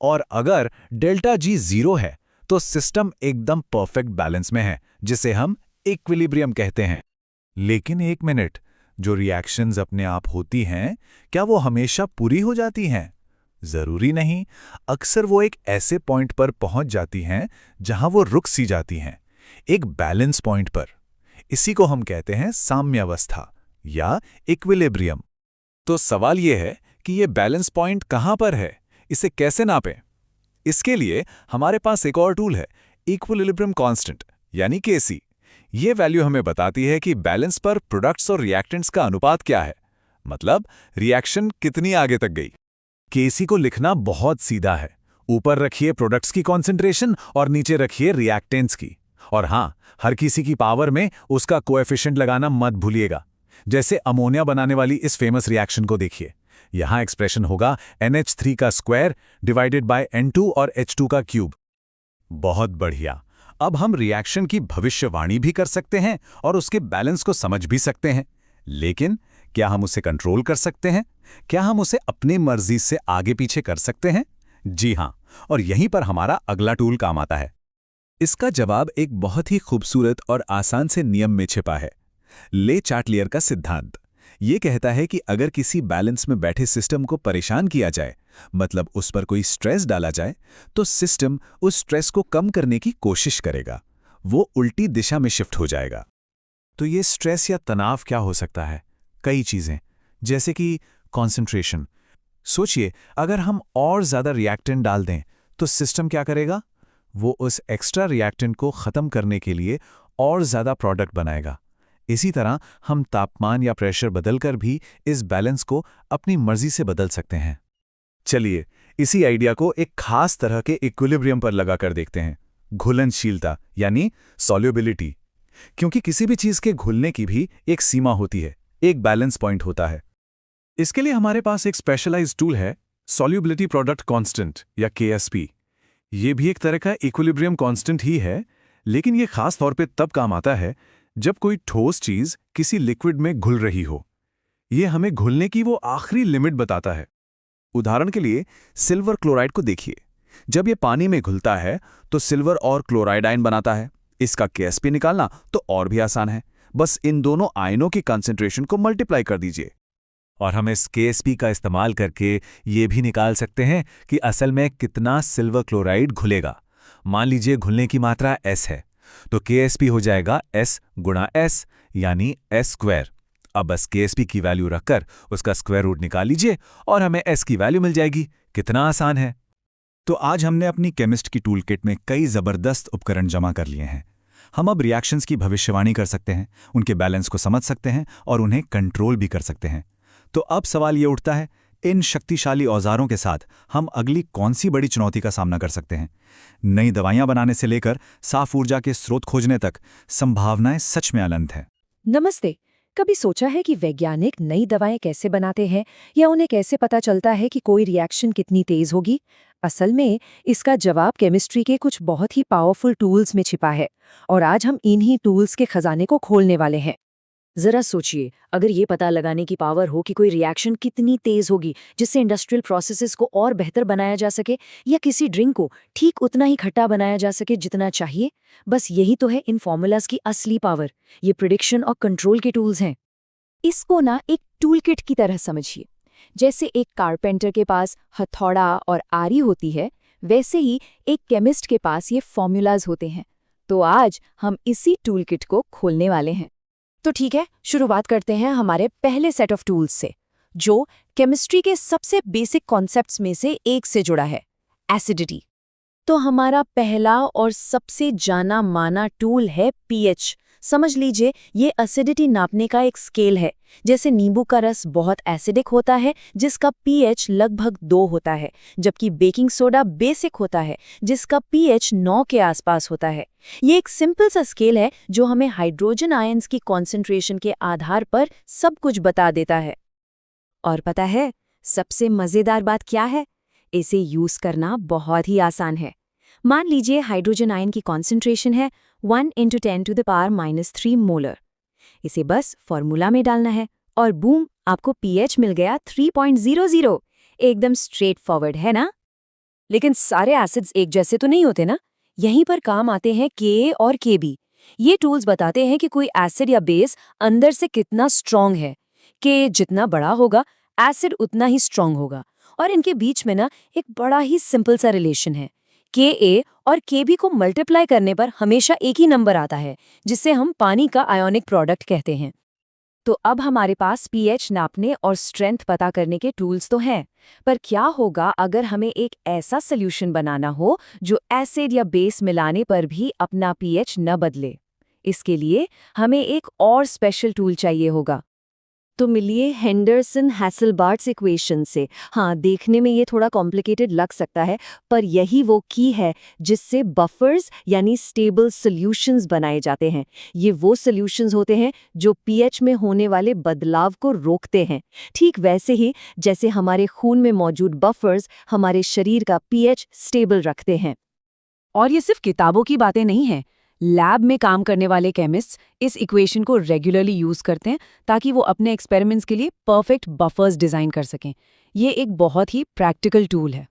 और अगर डेल्टा जी 0 है तो सिस्टम एकदम परफेक्ट बैलेंस में है, जिसे हम इक्विलिब्रियम कहते हैं। लेकिन एक मिनट, जो रिएक्शंस अपने आप होती हैं, क्या वो हमेशा पूरी हो जाती हैं? जरूरी नहीं। अक्सर वो एक ऐसे पॉइंट पर पहुंच जाती हैं जहां वो रुक सी जाती हैं, एक बैलेंस पॉइंट पर। इसी को हम कहते हैं साम्यावस्था या इक्विलिब्रियम। तो सवाल यह है कि ये बैलेंस पॉइंट कहां पर है, इसे कैसे नापें? इसके लिए हमारे पास एक और टूल है, इक्विलिब्रियम कांस्टेंट यानी Kc। ये वैल्यू हमें बताती है कि बैलेंस पर प्रोडक्ट्स और रिएक्टेंट्स का अनुपात क्या है, मतलब रिएक्शन कितनी आगे तक गई। Kc को लिखना बहुत सीधा है। ऊपर रखिए प्रोडक्ट्स की कॉन्सेंट्रेशन और नीचे रखिए रिएक्टेंट्स की। और हां, हर किसी की पावर में उसका कोएफिशिएंट लगाना मत भूलिएगा। जैसे अमोनिया बनाने वाली इस फेमस रिएक्शन को देखिए। यहां एक्सप्रेशन होगा NH3 का स्क्वायर डिवाइडेड बाय N2 और H2 का क्यूब। बहुत बढ़िया। अब हम रिएक्शन की भविष्यवाणी भी कर सकते हैं और उसके बैलेंस को समझ भी सकते हैं। लेकिन क्या हम उसे कंट्रोल कर सकते हैं? क्या हम उसे अपनी मर्जी से आगे पीछे कर सकते हैं? जी हां, और यहीं पर हमारा अगला टूल काम आता है। इसका जवाब एक बहुत ही खूबसूरत और आसान से नियम में छिपा है, ले चाटलियर का सिद्धांत। ये कहता है कि अगर किसी बैलेंस में बैठे सिस्टम को परेशान किया जाए, मतलब उस पर कोई स्ट्रेस डाला जाए, तो सिस्टम उस स्ट्रेस को कम करने की कोशिश करेगा। वो उल्टी दिशा में शिफ्ट हो जाएगा। तो ये स्ट्रेस या तनाव क्या हो सकता है? कई चीजें, जैसे कि कॉन्सेंट्रेशन। सोचिए, अगर हम और ज्यादा रिएक्टेंट डाल दें तो सिस्टम क्या करेगा? वो उस एक्स्ट्रा रिएक्टेंट को खत्म करने के लिए और ज्यादा प्रोडक्ट बनाएगा। इसी तरह हम तापमान या प्रेशर बदलकर भी इस बैलेंस को अपनी मर्जी से बदल सकते हैं। चलिए इसी आइडिया को एक खास तरह के इक्विलिब्रियम पर लगाकर देखते हैं, घुलनशीलता यानी सॉल्युबिलिटी। क्योंकि किसी भी चीज के घुलने की भी एक सीमा होती है, एक बैलेंस पॉइंट होता है। इसके लिए हमारे पास एक स्पेशलाइज्ड टूल है, सॉल्युबिलिटी प्रोडक्ट कांस्टेंट या KSP। ये भी एक तरह का इक्विलिब्रियम कांस्टेंट ही है, लेकिन ये खास तौर पे तब काम आता है जब कोई ठोस चीज किसी लिक्विड में घुल रही हो। ये हमें घुलने की वो आखिरी लिमिट बताता है। उदाहरण के लिए सिल्वर क्लोराइड को देखिए। जब ये पानी में घुलता है तो सिल्वर और क्लोराइड आयन बनाता है। इसका KSP निकालना तो और भी आसान है, बस इन दोनों आयनों की कंसेंट्रेशन को मल्टीप्लाई कर दीजिए। और हम इस KSP का इस्तेमाल करके ये भी निकाल सकते हैं कि असल में कितना सिल्वर क्लोराइड घुलेगा। मान लीजिए घुलने की मात्रा S है, तो KSP हो जाएगा S गुणा S, यानी S²। अब बस KSP की वैल्यू रखकर उसका स्क्वायर रूट निकाल लीजिए और हमें S की वैल्यू मिल जाएगी। कितना आसान है। तो आज हमने अपनी केमिस्ट की टूल किट में कई ज़बरदस्त उपकरण जमा कर लिए हैं। हम अब रिएक्शंस की भविष्यवाणी कर सकते हैं, उनके बैलेंस को समझ सकते हैं और उन्हें कंट्रोल भी कर सकते हैं। तो अब सवाल ये उठता है, इन शक्तिशाली औजारों के साथ हम अगली कौन सी बड़ी चुनौती का सामना कर सकते हैं? नई दवाइयां बनाने से लेकर साफ ऊर्जा के स्रोत खोजने तक संभावनाएं सच में अनंत हैं। नमस्ते। कभी सोचा है कि वैज्ञानिक नई दवाएं कैसे बनाते हैं या उन्हें कैसे पता चलता है कि कोई रिएक्शन कितनी तेज होगी? असल में इसका जवाब केमिस्ट्री के कुछ बहुत ही पावरफुल टूल्स में छिपा है और आज हम इन्हीं टूल्स के खजाने को खोलने वाले हैं। जरा सोचिए, अगर ये पता लगाने की पावर हो कि कोई रिएक्शन कितनी तेज होगी जिससे इंडस्ट्रियल प्रोसेसेस को और बेहतर बनाया जा सके या किसी ड्रिंक को ठीक उतना ही खट्टा बनाया जा सके जितना चाहिए, बस यही तो है इन फॉर्मूलाज की असली पावर। ये प्रिडिक्शन और कंट्रोल के टूल्स हैं। इसको ना एक टूल किट की तरह समझिए। जैसे एक कारपेंटर के पास हथौड़ा और आरी होती है, वैसे ही एक केमिस्ट के पास ये फॉर्मूलाज होते हैं। तो आज हम इसी टूल किट को खोलने वाले हैं। तो ठीक है, शुरुआत करते हैं हमारे पहले सेट ऑफ टूल्स से, जो केमिस्ट्री के सबसे बेसिक कॉन्सेप्ट्स में से एक से जुड़ा है, एसिडिटी। तो हमारा पहला और सबसे जाना माना टूल है पीएच। समझ लीजिए, ये एसिडिटी नापने का एक स्केल है। जैसे नींबू का रस बहुत एसिडिक होता है जिसका पीएच लगभग 2 होता है, जबकि बेकिंग सोडा बेसिक होता है जिसका पीएच 9 के आसपास होता है। ये एक सिंपल सा स्केल है जो हमें हाइड्रोजन आयंस की कॉन्सेंट्रेशन के आधार पर सब कुछ बता देता है। और पता है सबसे मजेदार बात क्या है? इसे यूज करना बहुत ही आसान है। मान लीजिए हाइड्रोजन आयन की कॉन्सेंट्रेशन है 1 × 10⁻³ मोलर। इसे बस फॉर्मूला में डालना है और बूम, आपको पीएच मिल गया 3.00। एकदम स्ट्रेट फॉरवर्ड है ना? लेकिन सारे एसिड्स एक जैसे तो नहीं होते ना। यहीं पर काम आते हैं Ka और Kb। ये टूल्स बताते हैं कि कोई एसिड या बेस अंदर से कितना स्ट्रॉन्ग है। Ka जितना बड़ा होगा, एसिड उतना ही स्ट्रॉन्ग होगा। और इनके बीच में ना एक बड़ा ही सिंपल सा रिलेशन है। Ka और Kb को मल्टीप्लाई करने पर हमेशा एक ही नंबर आता है, जिसे हम पानी का आयोनिक प्रोडक्ट कहते हैं। तो अब हमारे पास पीएच नापने और स्ट्रेंथ पता करने के टूल्स तो हैं, पर क्या होगा अगर हमें एक ऐसा सॉल्यूशन बनाना हो जो एसिड या बेस मिलाने पर भी अपना पीएच न बदले? इसके लिए हमें एक और स्पेशल टूल चाहिए होगा। तो मिलिए हेंडरसन-हैसेलबर्ट्स इक्वेशन से। हाँ, देखने में ये थोड़ा कॉम्प्लिकेटेड लग सकता है, पर यही वो की है जिससे बफर्स यानी स्टेबल सॉल्यूशंस बनाए जाते हैं। ये वो सॉल्यूशंस होते हैं जो पीएच में होने वाले बदलाव को रोकते हैं, ठीक वैसे ही जैसे हमारे खून में मौजूद बफर्स हमारे शरीर का पीएच स्टेबल रखते हैं। और ये सिर्फ किताबों की बातें नहीं हैं। लैब में काम करने वाले केमिस्ट्स इस इक्वेशन को रेगुलरली यूज करते हैं ताकि वो अपने एक्सपेरिमेंट्स के लिए परफेक्ट बफर्स डिजाइन कर सकें। ये एक बहुत ही प्रैक्टिकल टूल है।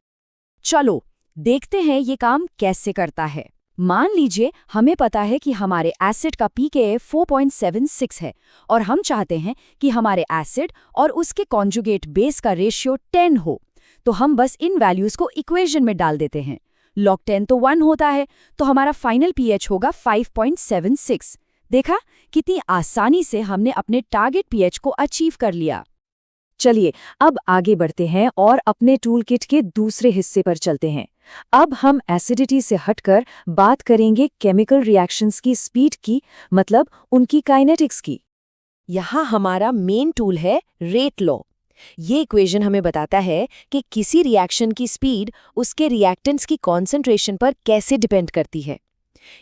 चलो देखते हैं ये काम कैसे करता है। मान लीजिए हमें पता है कि हमारे एसिड का pKa 4.76 है और हम चाहते हैं कि हमारे एसिड और उसके कॉन्जुगेट बेस का रेशियो 10 हो। तो हम बस इन वैल्यूज को इक्वेशन में डाल देते हैं। log 10 तो 1 होता है, तो हमारा फाइनल पीएच होगा 5.76। देखा कितनी आसानी से हमने अपने टारगेट पीएच को अचीव कर लिया। चलिए अब आगे बढ़ते हैं और अपने टूल किट के दूसरे हिस्से पर चलते हैं। अब हम एसिडिटी से हटकर बात करेंगे केमिकल रिएक्शंस की स्पीड की, मतलब उनकी काइनेटिक्स की। यहाँ हमारा मेन टूल है रेट लॉ। ये इक्वेशन हमें बताता है कि किसी रिएक्शन की स्पीड उसके रिएक्टेंट्स की कॉन्सेंट्रेशन पर कैसे डिपेंड करती है।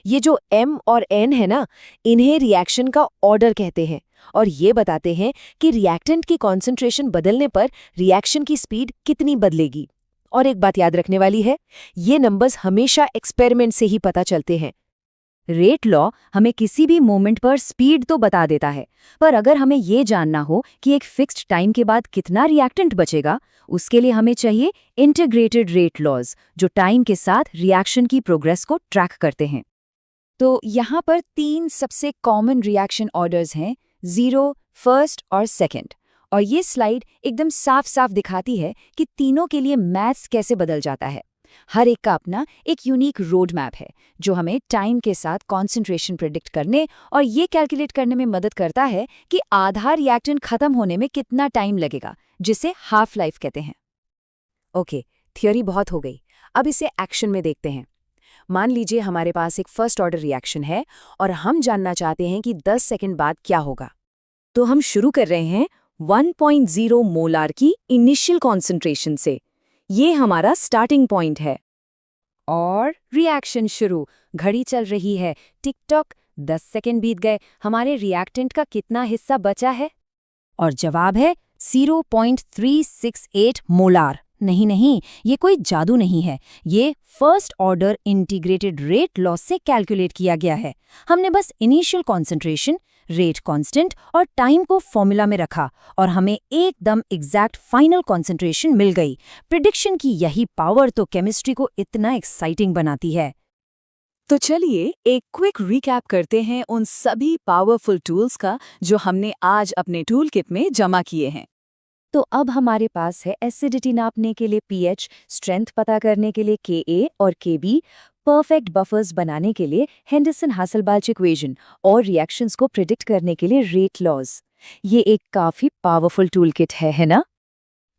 ये जो M और N है ना, इन्हें रिएक्शन का ऑर्डर कहते हैं और ये बताते हैं कि रिएक्टेंट की कॉन्सेंट्रेशन बदलने पर रिएक्शन की स्पीड कितनी बदलेगी। और एक बात याद रखने वाली है, ये नंबर्स हमेशा एक्सपेरिमेंट से ही पता चलते हैं। रेट लॉ हमें किसी भी मोमेंट पर स्पीड तो बता देता है, पर अगर हमें ये जानना हो कि एक फिक्स्ड टाइम के बाद कितना रिएक्टेंट बचेगा, उसके लिए हमें चाहिए इंटीग्रेटेड रेट लॉज, जो टाइम के साथ रिएक्शन की प्रोग्रेस को ट्रैक करते हैं। तो यहाँ पर 3 सबसे कॉमन रिएक्शन ऑर्डर्स हैं, 0, फर्स्ट और सेकंड। और ये स्लाइड एकदम साफ साफ दिखाती है कि तीनों के लिए मैथ्स कैसे बदल जाता है। हर एक का अपना एक यूनिक रोड मैप है जो हमें टाइम के साथ कॉन्सेंट्रेशन प्रेडिक्ट करने और ये कैलकुलेट करने में मदद करता है कि आधा रिएक्टेंट खत्म होने में कितना टाइम लगेगा, जिसे हाफ लाइफ कहते हैं। ओके, थ्योरी बहुत हो गई, अब इसे एक्शन में देखते हैं। मान लीजिए हमारे पास एक फर्स्ट ऑर्डर रिएक्शन है और हम जानना चाहते हैं कि 10 सेकंड बाद क्या होगा। तो हम शुरू कर रहे हैं 1.0 मोलार की इनिशियल कॉन्सेंट्रेशन से। ये हमारा स्टार्टिंग पॉइंट है। और रिएक्शन शुरू, घड़ी चल रही है, टिक टॉक, 10 सेकंड बीत गए, हमारे रिएक्टेंट का कितना हिस्सा बचा है? और जवाब है 0.368 मोलार। नहीं, ये कोई जादू नहीं है, ये first order integrated rate law से कैलकुलेट किया गया है। हमने बस इनिशियल कॉन्सेंट्रेशन, रेट कांस्टेंट और टाइम को फॉर्मूला में रखा और हमें एकदम एग्जैक्ट फाइनल कॉन्सेंट्रेशन मिल गई। प्रिडिक्शन की यही पावर तो केमिस्ट्री को इतना एक्साइटिंग बनाती है। तो चलिए एक क्विक रिकैप करते हैं उन सभी पावरफुल टूल्स का जो हमने आज अपने टूल किट में जमा किए हैं। तो अब हमारे पास है एसिडिटी नापने के लिए pH, स्ट्रेंथ पता करने के लिए Ka और Kb, परफेक्ट बफर्स बनाने के लिए हेंडरसन-हासलबाल्च इक्वेशन और रिएक्शंस को प्रिडिक्ट करने के लिए रेट लॉज। ये एक काफी पावरफुल टूल किट है ना?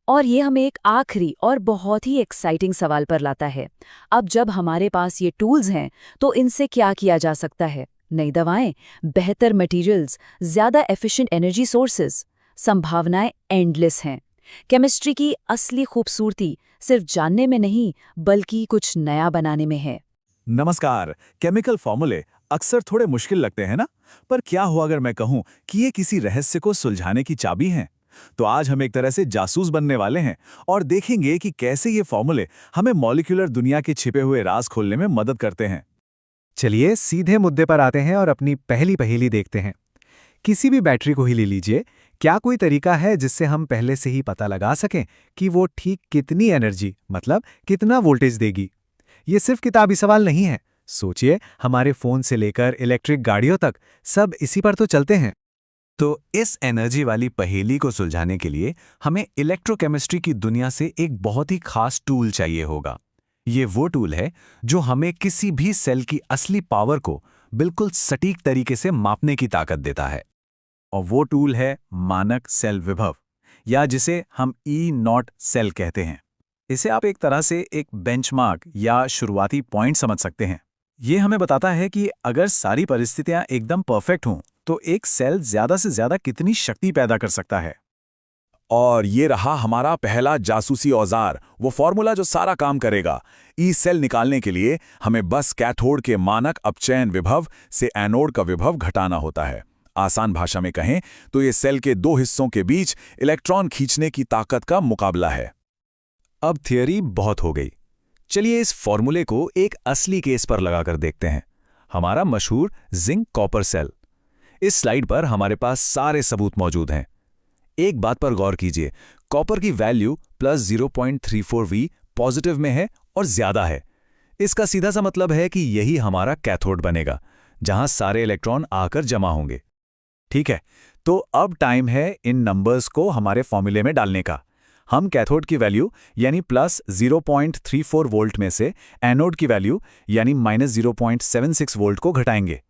और ये हमें एक आखिरी और बहुत ही एक्साइटिंग सवाल पर लाता है। अब जब हमारे पास ये टूल्स हैं तो इनसे क्या किया जा सकता है? नई दवाएं, बेहतर मटेरियल्स, ज्यादा एफिशिएंट एनर्जी सोर्सेज, संभावनाएं एंडलेस हैं। केमिस्ट्री की असली खूबसूरती सिर्फ जानने में नहीं बल्कि कुछ नया बनाने में है। नमस्कार। केमिकल फॉर्मूले अक्सर थोड़े मुश्किल लगते हैं ना, पर क्या हुआ अगर मैं कहूं कि ये किसी रहस्य को सुलझाने की चाबी हैं? तो आज हम एक तरह से जासूस बनने वाले हैं और देखेंगे कि कैसे ये फॉर्मूले हमें मॉलिक्यूलर दुनिया के छिपे हुए राज खोलने में मदद करते हैं। चलिए सीधे मुद्दे पर आते हैं और अपनी पहली पहेली देखते हैं। किसी भी बैटरी को ही ले लीजिए, क्या कोई तरीका है जिससे हम पहले से ही पता लगा सकें कि वो ठीक कितनी एनर्जी, मतलब कितना वोल्टेज देगी? ये सिर्फ किताबी सवाल नहीं है। सोचिए, हमारे फोन से लेकर इलेक्ट्रिक गाड़ियों तक सब इसी पर तो चलते हैं। तो इस एनर्जी वाली पहेली को सुलझाने के लिए हमें इलेक्ट्रोकेमिस्ट्री की दुनिया से एक बहुत ही खास टूल चाहिए होगा। ये वो टूल है जो हमें किसी भी सेल की असली पावर को बिल्कुल सटीक तरीके से मापने की ताकत देता है। और वो टूल है मानक सेल विभव, या जिसे हम E0 सेल कहते हैं। इसे आप एक तरह से एक बेंचमार्क या शुरुआती पॉइंट समझ सकते हैं। ये हमें बताता है कि अगर सारी परिस्थितियां एकदम परफेक्ट हों तो एक सेल ज्यादा से ज्यादा कितनी शक्ति पैदा कर सकता है। और ये रहा हमारा पहला जासूसी औजार, वो फॉर्मूला जो सारा काम करेगा। ई सेल निकालने के लिए हमें बस कैथोड के मानक अपचयन विभव से एनोड का विभव घटाना होता है। आसान भाषा में कहें तो ये सेल के दो हिस्सों के बीच इलेक्ट्रॉन खींचने की ताकत का मुकाबला है। अब थियरी बहुत हो गई, चलिए इस फॉर्मूले को एक असली केस पर लगाकर देखते हैं। हमारा मशहूर जिंक कॉपर सेल। इस स्लाइड पर हमारे पास सारे सबूत मौजूद हैं। एक बात पर गौर कीजिए, कॉपर की वैल्यू +0.34V पॉजिटिव में है और ज्यादा है। इसका सीधा सा मतलब है कि यही हमारा कैथोड बनेगा, जहां सारे इलेक्ट्रॉन आकर जमा होंगे। ठीक है, तो अब टाइम है इन नंबर्स को हमारे फॉर्मूले में डालने का। हम कैथोड की वैल्यू यानी +0.34 वोल्ट में से एनोड की वैल्यू यानी -0.76 वोल्ट को घटाएंगे।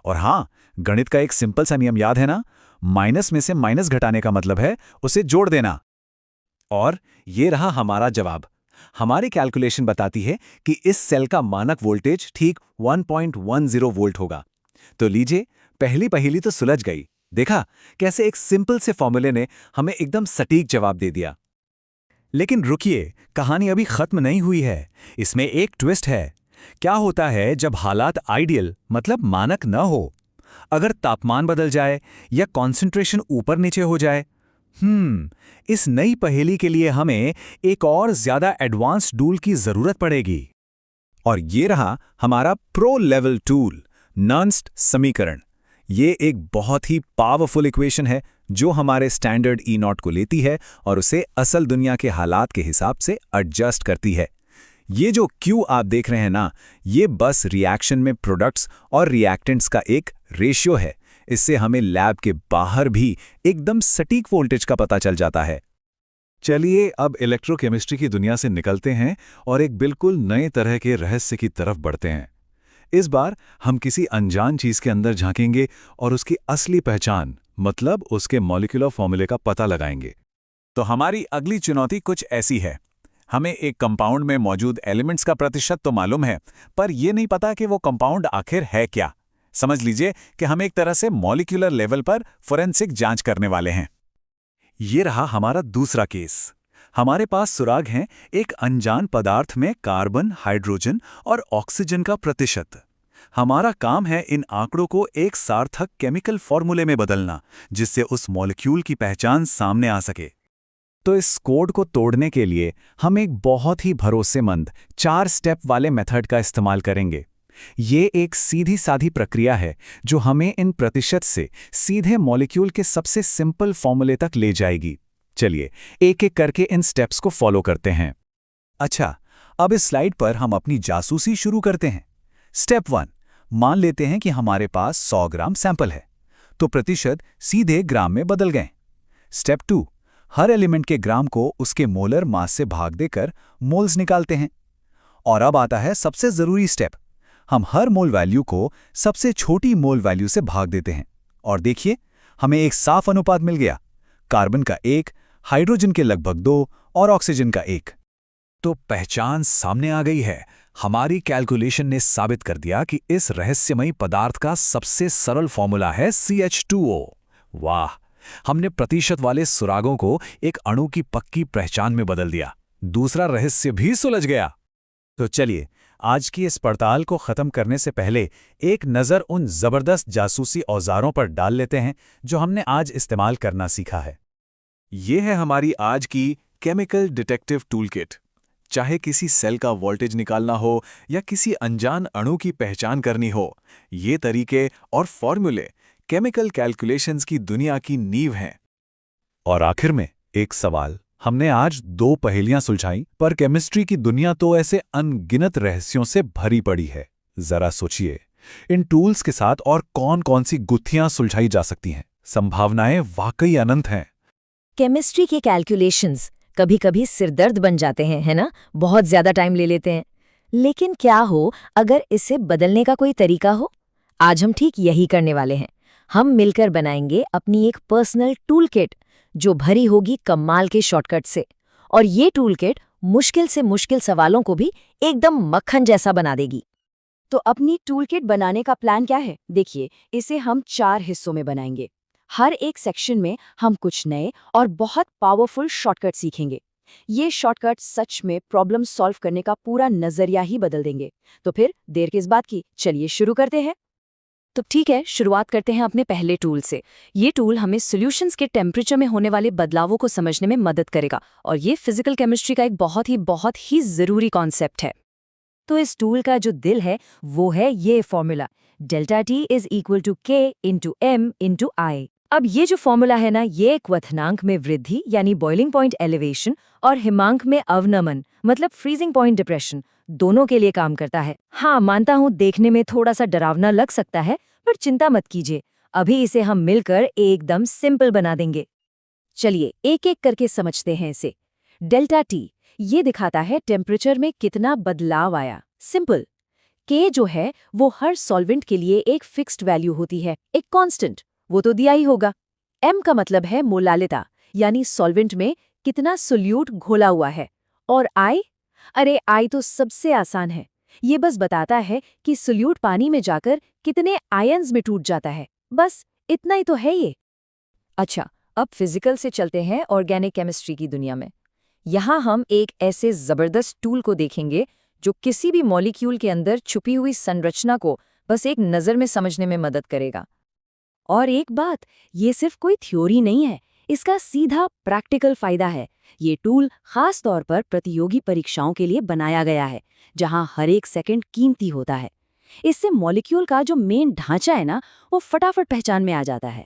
और हाँ, गणित का एक सिंपल सा नियम याद है ना, माइनस में से माइनस घटाने का मतलब है उसे जोड़ देना। और ये रहा हमारा जवाब। हमारी कैलकुलेशन बताती है कि इस सेल का मानक वोल्टेज ठीक 1.10 वोल्ट होगा। तो लीजिए, पहली पहेली तो सुलझ गई। देखा कैसे एक सिंपल से फॉर्मूले ने हमें एकदम सटीक जवाब दे दिया। लेकिन रुकिए, कहानी अभी खत्म नहीं हुई है। इसमें एक ट्विस्ट है। क्या होता है जब हालात आइडियल मतलब मानक न हो? अगर तापमान बदल जाए या कॉन्सेंट्रेशन ऊपर नीचे हो जाए? इस नई पहेली के लिए हमें एक और ज्यादा एडवांस टूल की जरूरत पड़ेगी। और ये रहा हमारा प्रो लेवल टूल, नर्न्स्ट समीकरण। ये एक बहुत ही पावरफुल इक्वेशन है जो हमारे स्टैंडर्ड E0 को लेती है और उसे असल दुनिया के हालात के हिसाब से एडजस्ट करती है। ये जो Q आप देख रहे हैं ना, ये बस रिएक्शन में प्रोडक्ट्स और रिएक्टेंट्स का एक रेशियो है। इससे हमें लैब के बाहर भी एकदम सटीक वोल्टेज का पता चल जाता है। चलिए अब इलेक्ट्रोकेमिस्ट्री की दुनिया से निकलते हैं और एक बिल्कुल नए तरह के रहस्य की तरफ बढ़ते हैं। इस बार हम किसी अनजान चीज के अंदर झांकेंगे और उसकी असली पहचान, मतलब उसके मॉलिक्यूलर फॉर्मूले का पता लगाएंगे। तो हमारी अगली चुनौती कुछ ऐसी है। हमें एक कंपाउंड में मौजूद एलिमेंट्स का प्रतिशत तो मालूम है, पर यह नहीं पता कि वो कंपाउंड आखिर है क्या। समझ लीजिए कि हम एक तरह से मॉलिक्यूलर लेवल पर फोरेंसिक जांच करने वाले हैं। ये रहा हमारा दूसरा केस। हमारे पास सुराग हैं एक अनजान पदार्थ में कार्बन, हाइड्रोजन और ऑक्सीजन का प्रतिशत। हमारा काम है इन आंकड़ों को एक सार्थक केमिकल फॉर्मूले में बदलना, जिससे उस मॉलिक्यूल की पहचान सामने आ सके। तो इस कोड को तोड़ने के लिए हम एक बहुत ही भरोसेमंद 4 स्टेप वाले मेथड का इस्तेमाल करेंगे। ये एक सीधी साधी प्रक्रिया है जो हमें इन प्रतिशत से सीधे मॉलिक्यूल के सबसे सिंपल फॉर्मूले तक ले जाएगी। चलिए एक एक करके इन स्टेप्स को फॉलो करते हैं। अच्छा, अब इस स्लाइड पर हम अपनी जासूसी शुरू करते हैं। स्टेप 1, मान लेते हैं कि हमारे पास 100 ग्राम सैंपल है, तो प्रतिशत सीधे ग्राम में बदल गए। स्टेप 2, हर एलिमेंट के ग्राम को उसके मोलर मास से भाग देकर मोल्स निकालते हैं। और अब आता है सबसे जरूरी स्टेप, हम हर मोल वैल्यू को सबसे छोटी मोल वैल्यू से भाग देते हैं। और देखिए, हमें एक साफ अनुपात मिल गया, कार्बन का 1, हाइड्रोजन के लगभग 2 और ऑक्सीजन का 1। तो पहचान सामने आ गई है। हमारी कैलकुलेशन ने साबित कर दिया कि इस रहस्यमयी पदार्थ का सबसे सरल फॉर्मूला है CH2O। वाह, हमने प्रतिशत वाले सुरागों को एक अणु की पक्की पहचान में बदल दिया। दूसरा रहस्य भी सुलझ गया। तो चलिए, आज की इस पड़ताल को खत्म करने से पहले एक नज़र उन जबरदस्त जासूसी औजारों पर डाल लेते हैं जो हमने आज इस्तेमाल करना सीखा है। ये है हमारी आज की केमिकल डिटेक्टिव टूलकिट। चाहे किसी सेल का वोल्टेज निकालना हो या किसी अनजान अणु की पहचान करनी हो, ये तरीके और फॉर्मूले केमिकल कैलकुलेशंस की दुनिया की नींव हैं। और आखिर में एक सवाल, हमने आज 2 पहेलियां सुलझाई, पर केमिस्ट्री की दुनिया तो ऐसे अनगिनत रहस्यों से भरी पड़ी है। जरा सोचिए, इन टूल्स के साथ और कौन-कौन सी गुत्थियां सुलझाई जा सकती हैं। संभावनाएं वाकई अनंत हैं। केमिस्ट्री के कैलकुलेशंस कभी-कभी सिरदर्द बन जाते हैं, है ना? बहुत ज्यादा टाइम ले लेते हैं। लेकिन क्या हो अगर इसे बदलने का कोई तरीका हो? आज हम ठीक यही करने वाले हैं। हम मिलकर बनाएंगे अपनी एक पर्सनल टूलकिट जो भरी होगी कमाल के शॉर्टकट से। और ये टूलकिट मुश्किल से मुश्किल सवालों को भी एकदम मक्खन जैसा बना देगी। तो अपनी टूलकिट बनाने का प्लान क्या है? देखिए, इसे हम 4 हिस्सों में बनाएंगे। हर एक सेक्शन में हम कुछ नए और बहुत पावरफुल शॉर्टकट सीखेंगे। ये शॉर्टकट सच में प्रॉब्लम सॉल्व करने का पूरा नजरिया ही बदल देंगे। तो फिर देर किस बात की, चलिए शुरू करते हैं। तो ठीक है, शुरुआत करते हैं अपने पहले टूल से। ये टूल हमें सॉल्यूशंस के टेम्परेचर में होने वाले बदलावों को समझने में मदद करेगा, और ये फिजिकल केमिस्ट्री का एक बहुत ही जरूरी कॉन्सेप्ट है। तो इस टूल का जो दिल है वो है ये formula, ΔT = K × M × I। अब ये जो फॉर्मूला है ना, ये क्वथनांक में वृद्धि यानी बॉइलिंग पॉइंट एलिवेशन और हिमांक में अवनमन मतलब फ्रीजिंग पॉइंट डिप्रेशन दोनों के लिए काम करता है। हाँ, मानता हूँ देखने में थोड़ा सा डरावना लग सकता है, पर चिंता मत कीजिए, अभी इसे हम मिलकर एकदम सिंपल बना देंगे। चलिए एक एक करके समझते हैं इसे। ΔT ये दिखाता है टेम्परेचर में कितना बदलाव आया। सिंपल। K जो है वो हर सॉल्वेंट के लिए एक फिक्स्ड वैल्यू होती है, एक कांस्टेंट, वो तो दिया ही होगा। M का मतलब है मोलालिता, यानी सॉल्वेंट में कितना सोल्यूट घोला हुआ है। और I? अरे I तो सबसे आसान है, ये बस बताता है कि सोल्यूट पानी में जाकर कितने आयन्स में टूट जाता है। बस इतना ही तो है ये। अच्छा, अब फिजिकल से चलते हैं ऑर्गेनिक केमिस्ट्री की दुनिया में। यहाँ हम एक ऐसे जबरदस्त टूल को देखेंगे जो किसी भी मॉलिक्यूल के अंदर छुपी हुई संरचना को बस एक नज़र में समझने में मदद करेगा। और एक बात, ये सिर्फ कोई थ्योरी नहीं है, इसका सीधा प्रैक्टिकल फायदा है। ये टूल खास तौर पर प्रतियोगी परीक्षाओं के लिए बनाया गया है, जहां हर एक सेकंड कीमती होता है। इससे मॉलिक्यूल का जो मेन ढांचा है ना, वो फटाफट पहचान में आ जाता है।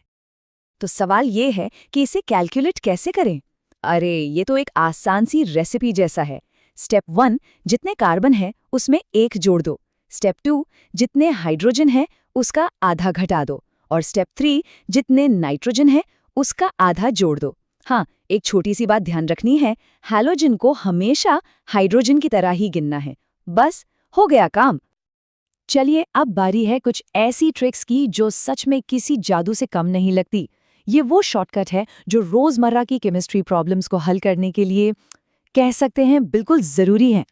तो सवाल ये है कि इसे कैलकुलेट कैसे करें? अरे ये तो एक आसान सी रेसिपी जैसा है। स्टेप 1, जितने कार्बन है उसमें 1 जोड़ दो। स्टेप 2, जितने हाइड्रोजन है उसका आधा घटा दो। और स्टेप 3, जितने नाइट्रोजन है उसका आधा जोड़ दो। हाँ, एक छोटी सी बात ध्यान रखनी है, हैलोजन को हमेशा हाइड्रोजन की तरह ही गिनना है। बस हो गया काम। चलिए अब बारी है कुछ ऐसी ट्रिक्स की जो सच में किसी जादू से कम नहीं लगती। ये वो शॉर्टकट है जो रोजमर्रा की केमिस्ट्री प्रॉब्लम्स को हल करने के लिए कह सकते हैं बिल्कुल जरूरी है।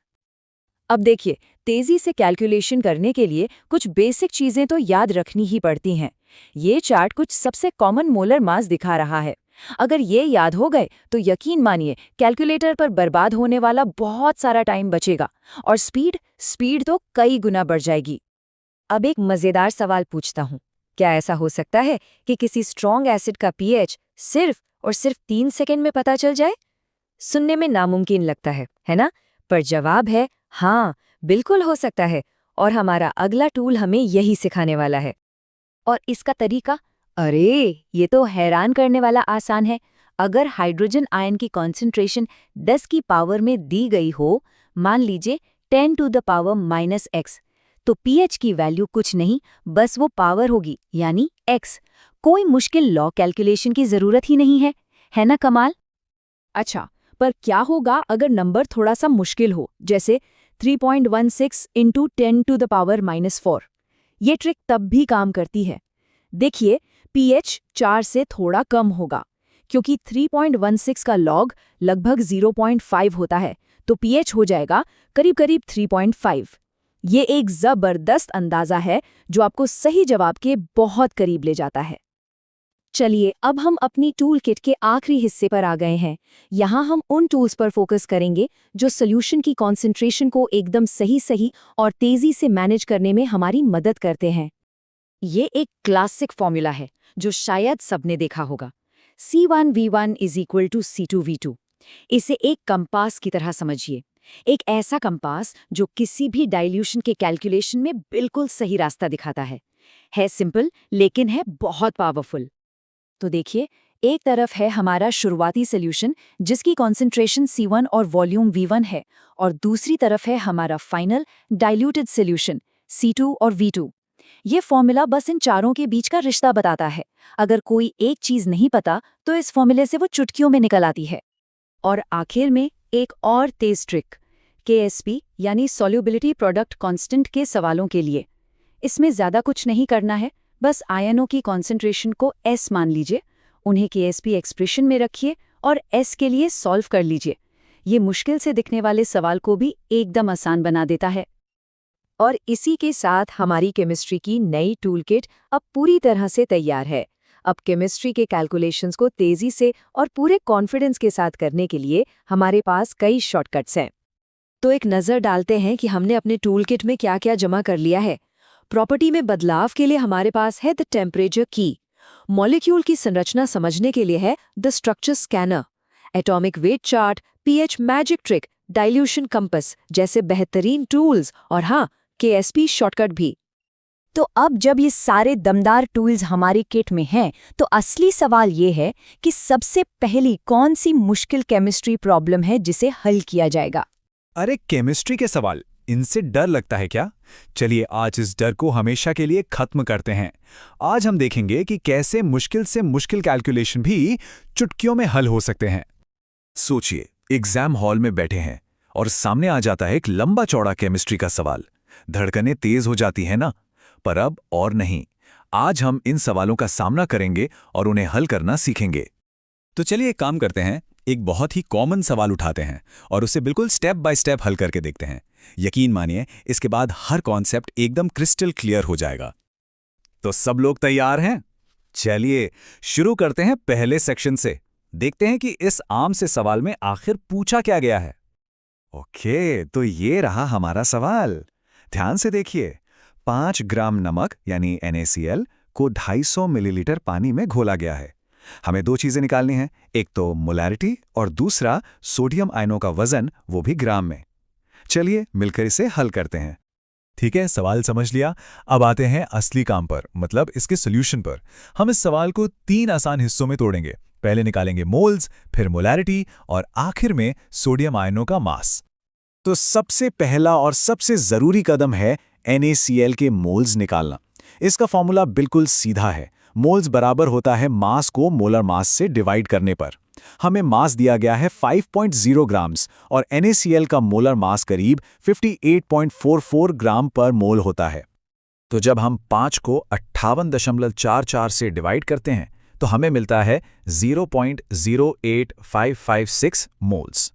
अब देखिए, तेजी से कैलकुलेशन करने के लिए कुछ बेसिक चीजें तो याद रखनी ही पड़ती हैं। ये चार्ट कुछ सबसे कॉमन मोलर मास दिखा रहा है। अगर ये याद हो गए तो यकीन मानिए कैलकुलेटर पर बर्बाद होने वाला बहुत सारा टाइम बचेगा और स्पीड तो कई गुना बढ़ जाएगी। अब एक मजेदार सवाल पूछता हूँ, क्या ऐसा हो सकता है कि किसी स्ट्रॉन्ग एसिड का पीएच सिर्फ और सिर्फ 3 सेकंड में पता चल जाए? सुनने में नामुमकिन लगता है ना? पर जवाब है हाँ, बिल्कुल हो सकता है। और हमारा अगला टूल हमें यही सिखाने वाला है। और इसका तरीका, अरे ये तो हैरान करने वाला आसान है। अगर हाइड्रोजन आयन की कॉन्सेंट्रेशन 10 की पावर में दी गई हो, मान लीजिए 10 टू द पावर -x, तो pH की वैल्यू कुछ नहीं, बस वो पावर होगी, यानी x। कोई मुश्किल लॉ कैलकुलेशन की जरूरत ही नहीं है ना कमाल? अच्छा, पर क्या होगा अगर नंबर थोड़ा सा मुश्किल हो, जैसे 3.16 इंटू 10 टू द पावर -4? ये ट्रिक तब भी काम करती है। देखिए, pH 4 से थोड़ा कम होगा, क्योंकि 3.16 का लॉग लगभग 0.5 होता है, तो pH हो जाएगा करीब 3.5। ये एक जबरदस्त अंदाजा है जो आपको सही जवाब के बहुत करीब ले जाता है। चलिए अब हम अपनी टूल किट के आखिरी हिस्से पर आ गए हैं। यहाँ हम उन टूल्स पर फोकस करेंगे जो सॉल्यूशन की कॉन्सेंट्रेशन को एकदम सही और तेजी से मैनेज करने में हमारी मदद करते हैं। ये एक क्लासिक फॉर्मूला है जो शायद सबने देखा होगा, C1V1 = C2V2। इसे एक कंपास की तरह समझिए, एक ऐसा कंपास जो किसी भी डाइल्यूशन के कैलकुलेशन में बिल्कुल सही रास्ता दिखाता है सिंपल लेकिन है बहुत पावरफुल। तो देखिए, एक तरफ है हमारा शुरुआती सॉल्यूशन जिसकी कॉन्सेंट्रेशन C1 और वॉल्यूम V1 है, और दूसरी तरफ है हमारा फाइनल डाइल्यूटेड सॉल्यूशन C2 और V2। ये फॉर्मूला बस इन चारों के बीच का रिश्ता बताता है। अगर कोई एक चीज नहीं पता तो इस फॉर्मूले से वो चुटकियों में निकल आती है। और आखिर में एक और तेज ट्रिक, KSP यानी सॉल्युबिलिटी प्रोडक्ट कांस्टेंट के सवालों के लिए। इसमें ज्यादा कुछ नहीं करना है, बस आयनों की कॉन्सेंट्रेशन को S मान लीजिए, उन्हें KSP एक्सप्रेशन में रखिए और S के लिए सॉल्व कर लीजिए। ये मुश्किल से दिखने वाले सवाल को भी एकदम आसान बना देता है। और इसी के साथ हमारी केमिस्ट्री की नई टूलकिट अब पूरी तरह से तैयार है। अब केमिस्ट्री के कैलकुलेशंस को तेजी से और पूरे कॉन्फिडेंस के साथ करने के लिए हमारे पास कई शॉर्टकट्स हैं। तो एक नज़र डालते हैं कि हमने अपने टूलकिट में क्या क्या जमा कर लिया है। प्रॉपर्टी में बदलाव के लिए हमारे पास है द टेम्परेचर की। मॉलिक्यूल की संरचना समझने के लिए है the structure scanner. Atomic weight chart, pH magic trick, dilution compass जैसे बेहतरीन टूल्स, और हाँ, KSP शॉर्टकट भी। तो अब जब ये सारे दमदार टूल्स हमारी किट में हैं, तो असली सवाल ये है कि सबसे पहली कौन सी मुश्किल केमिस्ट्री प्रॉब्लम है जिसे हल किया जाएगा। अरे केमिस्ट्री के सवाल, इनसे डर लगता है क्या? चलिए आज इस डर को हमेशा के लिए खत्म करते हैं। आज हम देखेंगे कि कैसे मुश्किल से मुश्किल कैलकुलेशन भी चुटकियों में हल हो सकते हैं। सोचिए, एग्जाम हॉल में बैठे हैं और सामने आ जाता है एक लंबा चौड़ा केमिस्ट्री का सवाल। धड़कनें तेज हो जाती है ना? पर अब और नहीं, आज हम इन सवालों का सामना करेंगे और उन्हें हल करना सीखेंगे। तो चलिए एक काम करते हैं, एक बहुत ही कॉमन सवाल उठाते हैं और उसे बिल्कुल स्टेप बाय स्टेप हल करके देखते हैं। यकीन मानिए, इसके बाद हर कॉन्सेप्ट एकदम क्रिस्टल क्लियर हो जाएगा। तो सब लोग तैयार हैं? चलिए शुरू करते हैं पहले सेक्शन से। देखते हैं कि इस आम से सवाल में आखिर पूछा क्या गया है। ओके, तो ये रहा हमारा सवाल। ध्यान से देखिए, 5 ग्राम नमक यानी NaCl को 250 मिलीलीटर पानी में घोला गया है। हमें दो चीजें निकालनी हैं, एक तो मोलैरिटी और दूसरा सोडियम आयनों का वजन, वो भी ग्राम में। चलिए मिलकर इसे हल करते हैं। ठीक है, सवाल समझ लिया। अब आते हैं असली काम पर, मतलब इसके सॉल्यूशन पर। हम इस सवाल को 3 आसान हिस्सों में तोड़ेंगे। पहले निकालेंगे मोल्स, फिर मोलैरिटी और आखिर में सोडियम आयनों का मास। तो सबसे पहला और सबसे जरूरी कदम है NaCl के मोल्स निकालना। इसका फॉर्मूला बिल्कुल सीधा है, मोल्स बराबर होता है मास को मोलर मास से डिवाइड करने पर। हमें मास दिया गया है 5.0 ग्राम्स और NaCl का मोलर मास करीब 58.44 ग्राम पर मोल होता है। तो जब हम 5 को 58.44 से डिवाइड करते हैं तो हमें मिलता है 0.08556 मोल्स।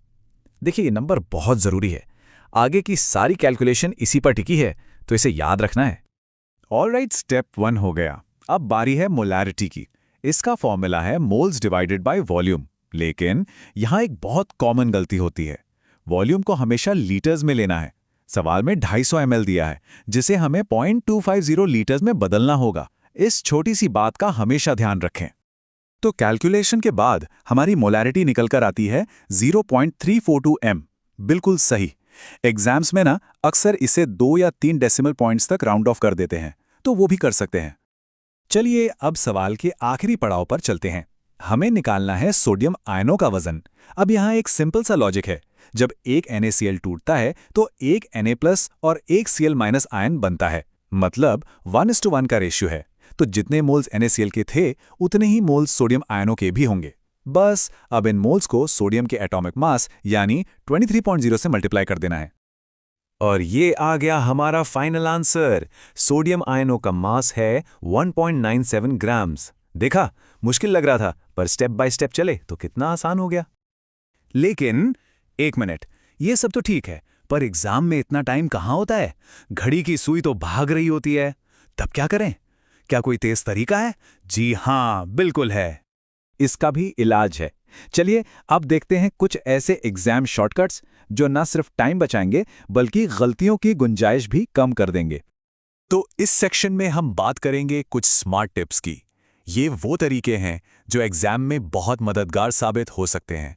देखिए ये नंबर बहुत ज़रूरी है, आगे की सारी कैलकुलेशन इसी पर टिकी है, तो इसे याद रखना है। ऑलराइट, स्टेप 1 हो गया। अब बारी है मोलैरिटी की। इसका फॉर्मूला है मोल्स डिवाइडेड बाय वॉल्यूम। लेकिन यहाँ एक बहुत कॉमन गलती होती है। वॉल्यूम को हमेशा लीटर्स में लेना है। सवाल में 250 ml दिया है, जिसे हमें 0.250 लीटर्स में बदलना होगा। इस छोटी सी बात का हमेशा ध्यान रखें। तो कैलकुलेशन के बाद हमारी मोलैरिटी निकलकर आती है 0.342 m। बिल्कुल सही। एग्जाम्स में ना अक्सर इसे 2 या 3 डेसिमल पॉइंट्स तक राउंड ऑफ कर देते हैं, तो वो भी कर सकते हैं। चलिए अब सवाल के आखिरी पड़ाव पर चलते हैं। हमें निकालना है सोडियम आयनों का वजन। अब यहाँ एक सिंपल सा लॉजिक है। जब एक NaCl टूटता है तो एक Na+ और एक Cl- आयन बनता है, मतलब 1:1 का रेशियो है। तो जितने मोल्स NaCl के थे उतने ही मोल्स सोडियम आयनों के भी होंगे। बस अब इन मोल्स को सोडियम के एटॉमिक मास यानी 23.0 से मल्टीप्लाई कर देना है। और ये आ गया हमारा फाइनल आंसर। सोडियम आयनों का मास है 1.97 ग्राम्स। देखा, मुश्किल लग रहा था, पर स्टेप बाय स्टेप चले तो कितना आसान हो गया। लेकिन एक मिनट, ये सब तो ठीक है, पर एग्जाम में इतना टाइम कहाँ होता है? घड़ी की सुई तो भाग रही होती है। तब क्या करें? क्या कोई तेज तरीका है? जी हाँ, बिल्कुल है। इसका भी इलाज है। चलिए अब देखते हैं कुछ ऐसे एग्जाम शॉर्टकट्स जो न सिर्फ टाइम बचाएंगे बल्कि गलतियों की गुंजाइश भी कम कर देंगे। तो इस सेक्शन में हम बात करेंगे कुछ स्मार्ट टिप्स की। ये वो तरीके हैं जो एग्जाम में बहुत मददगार साबित हो सकते हैं।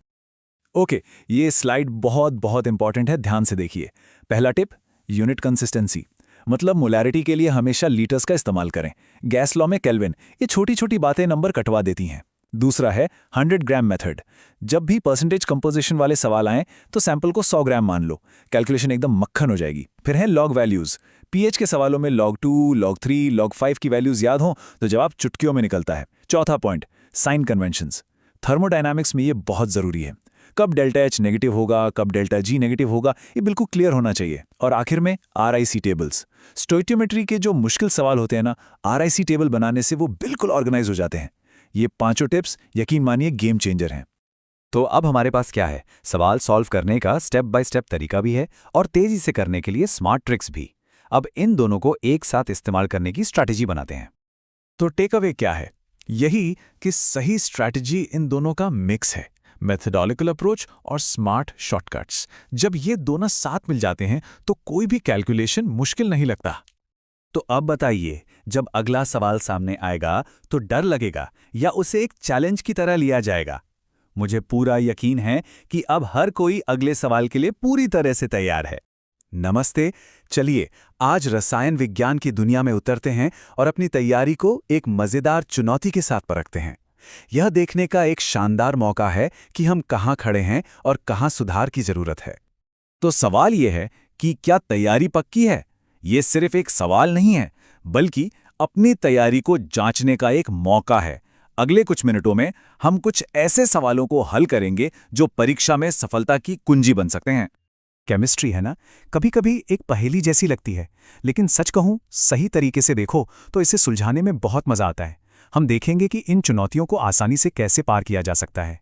ओके, ये स्लाइड बहुत इंपॉर्टेंट है, ध्यान से देखिए। पहला टिप, यूनिट कंसिस्टेंसी, मतलब मोलैरिटी के लिए हमेशा लीटर्स का इस्तेमाल करें। गैस लॉ में केल्विन, ये छोटी छोटी बातें नंबर कटवा देती हैं। दूसरा है 100 ग्राम मेथड। जब भी परसेंटेज कंपोजिशन वाले सवाल आएं तो सैंपल को 100 ग्राम मान लो, कैलकुलेशन एकदम मक्खन हो जाएगी। फिर है लॉग वैल्यूज। पीएच के सवालों में log 2, log 3, log 5 की वैल्यूज याद हो तो जवाब चुटकियों में निकलता है। चौथा पॉइंट, साइन कन्वेंशंस। थर्मोडायनामिक्स में ये बहुत जरूरी है। कब डेल्टा H नेगेटिव होगा, कब डेल्टा G नेगेटिव होगा, ये बिल्कुल क्लियर होना चाहिए। और आखिर में RIC टेबल्स। स्टोइक्योमेट्री के जो मुश्किल सवाल होते हैं ना, RIC टेबल बनाने से वो बिल्कुल ऑर्गेनाइज हो जाते हैं। ये पांचों टिप्स यकीन मानिए गेम चेंजर हैं। तो अब हमारे पास क्या है? सवाल सॉल्व करने का स्टेप बाय स्टेप तरीका भी है और तेजी से करने के लिए स्मार्ट ट्रिक्स भी। अब इन दोनों को एक साथ इस्तेमाल करने की स्ट्रैटेजी बनाते हैं। तो टेक अवे क्या है? यही कि सही स्ट्रैटेजी इन दोनों का मिक्स है, मेथोडोलॉजिकल अप्रोच और स्मार्ट शॉर्टकट्स। जब ये दोनों साथ मिल जाते हैं तो कोई भी कैलकुलेशन मुश्किल नहीं लगता। तो अब बताइए, जब अगला सवाल सामने आएगा तो डर लगेगा या उसे एक चैलेंज की तरह लिया जाएगा? मुझे पूरा यकीन है कि अब हर कोई अगले सवाल के लिए पूरी तरह से तैयार है। नमस्ते, चलिए आज रसायन विज्ञान की दुनिया में उतरते हैं और अपनी तैयारी को एक मजेदार चुनौती के साथ परखते हैं। यह देखने का एक शानदार मौका है कि हम कहाँ खड़े हैं और कहाँ सुधार की जरूरत है। तो सवाल यह है कि क्या तैयारी पक्की है? ये सिर्फ एक सवाल नहीं है, बल्कि अपनी तैयारी को जांचने का एक मौका है। अगले कुछ मिनटों में हम कुछ ऐसे सवालों को हल करेंगे जो परीक्षा में सफलता की कुंजी बन सकते हैं। केमिस्ट्री है ना, कभी कभी एक पहेली जैसी लगती है, लेकिन सच कहूं सही तरीके से देखो तो इसे सुलझाने में बहुत मजा आता है। हम देखेंगे कि इन चुनौतियों को आसानी से कैसे पार किया जा सकता है।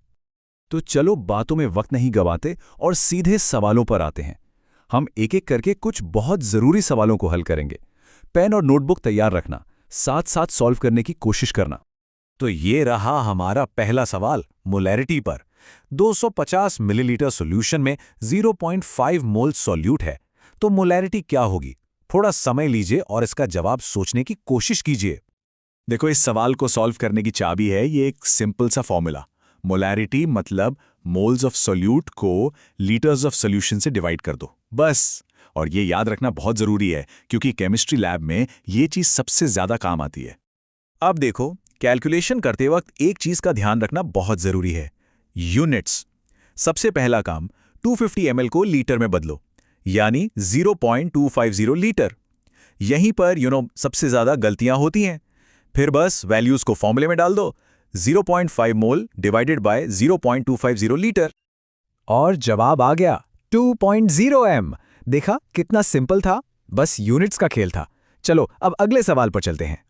तो चलो बातों में वक्त नहीं गवाते और सीधे सवालों पर आते हैं। हम एक एक करके कुछ बहुत जरूरी सवालों को हल करेंगे। पेन और नोटबुक तैयार रखना, साथ साथ सॉल्व करने की कोशिश करना। तो ये रहा हमारा पहला सवाल मोलैरिटी पर। 250 मिलीलीटर सॉल्यूशन में 0.5 मोल सॉल्यूट है, तो मोलैरिटी क्या होगी? थोड़ा समय लीजिए और इसका जवाब सोचने की कोशिश कीजिए। देखो, इस सवाल को सॉल्व करने की चाबी है ये एक सिंपल सा फॉर्मूला। मोलैरिटी मतलब मोल्स ऑफ सॉल्यूट को लीटर्स ऑफ सॉल्यूशन से डिवाइड कर दो, बस। और ये याद रखना बहुत जरूरी है क्योंकि केमिस्ट्री लैब में ये चीज सबसे ज्यादा काम आती है। अब देखो, कैलकुलेशन करते वक्त एक चीज का ध्यान रखना बहुत जरूरी है, यूनिट्स। सबसे पहला काम 250 ml को लीटर में बदलो, यानी 0.250 लीटर। यहीं पर सबसे ज्यादा गलतियां होती हैं। फिर बस वैल्यूज को फॉर्मूले में डाल दो, 0.5 मोल डिवाइडेड बाय 0.250 लीटर। और जवाब आ गया 2.0 m। देखा कितना सिंपल था, बस यूनिट्स का खेल था। चलो अब अगले सवाल पर चलते हैं।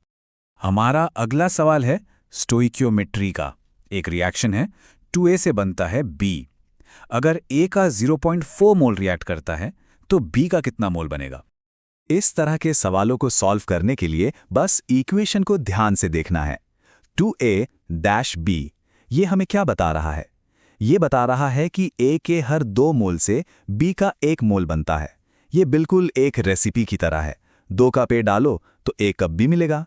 हमारा अगला सवाल है स्टोइकियोमेट्री का। एक रिएक्शन है, 2A से बनता है B। अगर A का 0.4 मोल रिएक्ट करता है तो B का कितना मोल बनेगा? इस तरह के सवालों को सॉल्व करने के लिए बस इक्वेशन को ध्यान से देखना है। 2A-B ये हमें क्या बता रहा है? ये बता रहा है कि A के हर 2 मोल से B का 1 मोल बनता है। ये बिल्कुल एक रेसिपी की तरह है। 2 कप A डालो तो 1 कप B मिलेगा।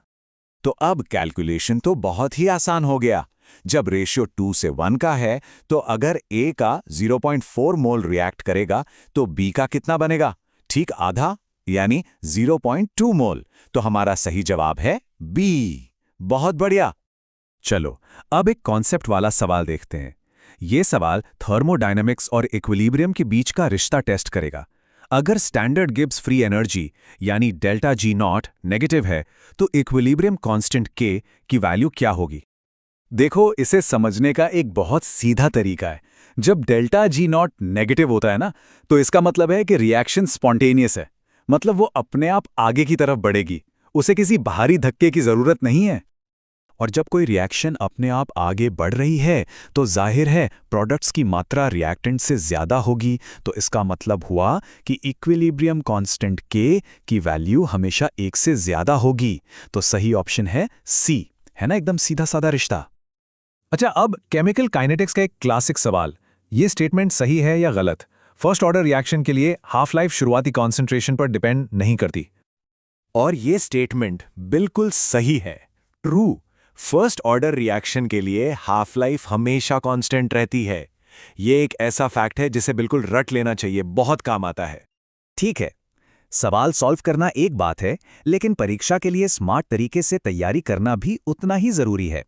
तो अब कैलकुलेशन तो बहुत ही आसान हो गया। जब रेशियो 2 से 1 का है तो अगर A का 0.4 मोल रिएक्ट करेगा तो B का कितना बनेगा? ठीक आधा, यानी 0.2 मोल। तो हमारा सही जवाब है B। बहुत बढ़िया। चलो अब एक कॉन्सेप्ट वाला सवाल देखते हैं। ये सवाल थर्मोडायनामिक्स और इक्विलिब्रियम के बीच का रिश्ता टेस्ट करेगा। अगर स्टैंडर्ड गिब्स फ्री एनर्जी यानी डेल्टा जी नॉट नेगेटिव है तो इक्विलिब्रियम कांस्टेंट K की वैल्यू क्या होगी? देखो, इसे समझने का एक बहुत सीधा तरीका है। जब डेल्टा जी नॉट नेगेटिव होता है ना, तो इसका मतलब है कि रिएक्शन स्पॉन्टेनियस है, मतलब वो अपने आप आगे की तरफ बढ़ेगी, उसे किसी बाहरी धक्के की जरूरत नहीं है। और जब कोई रिएक्शन अपने आप आगे बढ़ रही है तो जाहिर है प्रोडक्ट्स की मात्रा रिएक्टेंट से ज्यादा होगी, तो इसका मतलब हुआ कि इक्विलिब्रियम कांस्टेंट K की वैल्यू हमेशा 1 से ज्यादा होगी। तो सही ऑप्शन है C, है ना? एकदम सीधा साधा रिश्ता। अच्छा, अब केमिकल काइनेटिक्स का एक क्लासिक सवाल, ये स्टेटमेंट सही है या गलत? फर्स्ट ऑर्डर रिएक्शन के लिए हाफ लाइफ शुरुआती कॉन्सेंट्रेशन पर डिपेंड नहीं करती। और ये स्टेटमेंट बिल्कुल सही है, ट्रू। फर्स्ट ऑर्डर रिएक्शन के लिए हाफ लाइफ हमेशा कांस्टेंट रहती है। ये एक ऐसा फैक्ट है जिसे बिल्कुल रट लेना चाहिए, बहुत काम आता है। ठीक है, सवाल सॉल्व करना एक बात है, लेकिन परीक्षा के लिए स्मार्ट तरीके से तैयारी करना भी उतना ही जरूरी है।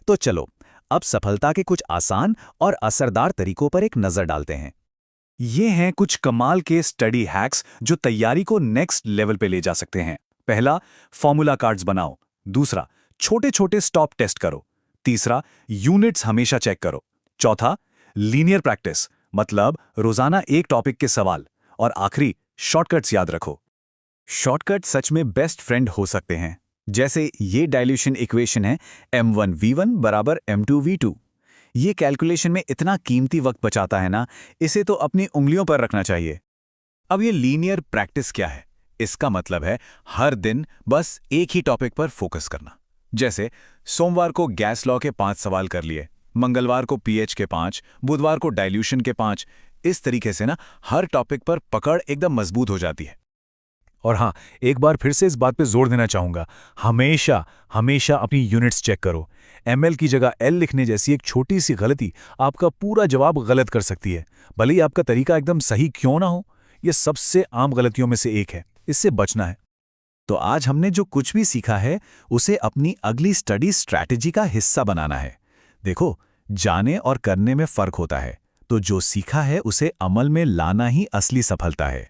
तो चलो अब सफलता के कुछ आसान और असरदार तरीकों पर एक नजर डालते हैं। ये हैं कुछ कमाल के स्टडी हैक्स जो तैयारी को नेक्स्ट लेवल पे ले जा सकते हैं। पहला, फॉर्मूला कार्ड्स बनाओ। दूसरा, छोटे छोटे स्टॉप टेस्ट करो। तीसरा, यूनिट्स हमेशा चेक करो। चौथा, लीनियर प्रैक्टिस, मतलब रोजाना एक टॉपिक के सवाल। और आखिरी, शॉर्टकट्स याद रखो। शॉर्टकट सच में बेस्ट फ्रेंड हो सकते हैं। जैसे ये डाइल्यूशन इक्वेशन है M1V1 बराबर M2V2। ये कैलकुलेशन में इतना कीमती वक्त बचाता है ना, इसे तो अपनी उंगलियों पर रखना चाहिए। अब ये लीनियर प्रैक्टिस क्या है? इसका मतलब है हर दिन बस एक ही टॉपिक पर फोकस करना। जैसे सोमवार को गैस लॉ के 5 सवाल कर लिए, मंगलवार को पीएच के 5, बुधवार को डाइल्यूशन के 5। इस तरीके से ना हर टॉपिक पर पकड़ एकदम मजबूत हो जाती है। और हाँ, एक बार फिर से इस बात पे जोर देना चाहूंगा, हमेशा हमेशा अपनी यूनिट्स चेक करो। ml की जगह L लिखने जैसी एक छोटी सी गलती आपका पूरा जवाब गलत कर सकती है, भले ही आपका तरीका एकदम सही क्यों ना हो। यह सबसे आम गलतियों में से एक है, इससे बचना है। तो आज हमने जो कुछ भी सीखा है उसे अपनी अगली स्टडी स्ट्रैटेजी का हिस्सा बनाना है। देखो, जाने और करने में फर्क होता है, तो जो सीखा है उसे अमल में लाना ही असली सफलता है।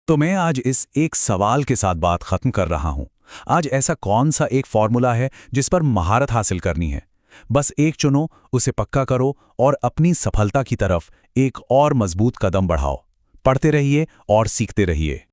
तो मैं आज इस एक सवाल के साथ बात खत्म कर रहा हूं। आज ऐसा कौन सा एक फॉर्मूला है जिस पर महारत हासिल करनी है? बस एक चुनो, उसे पक्का करो और अपनी सफलता की तरफ एक और मजबूत कदम बढ़ाओ। पढ़ते रहिए और सीखते रहिए।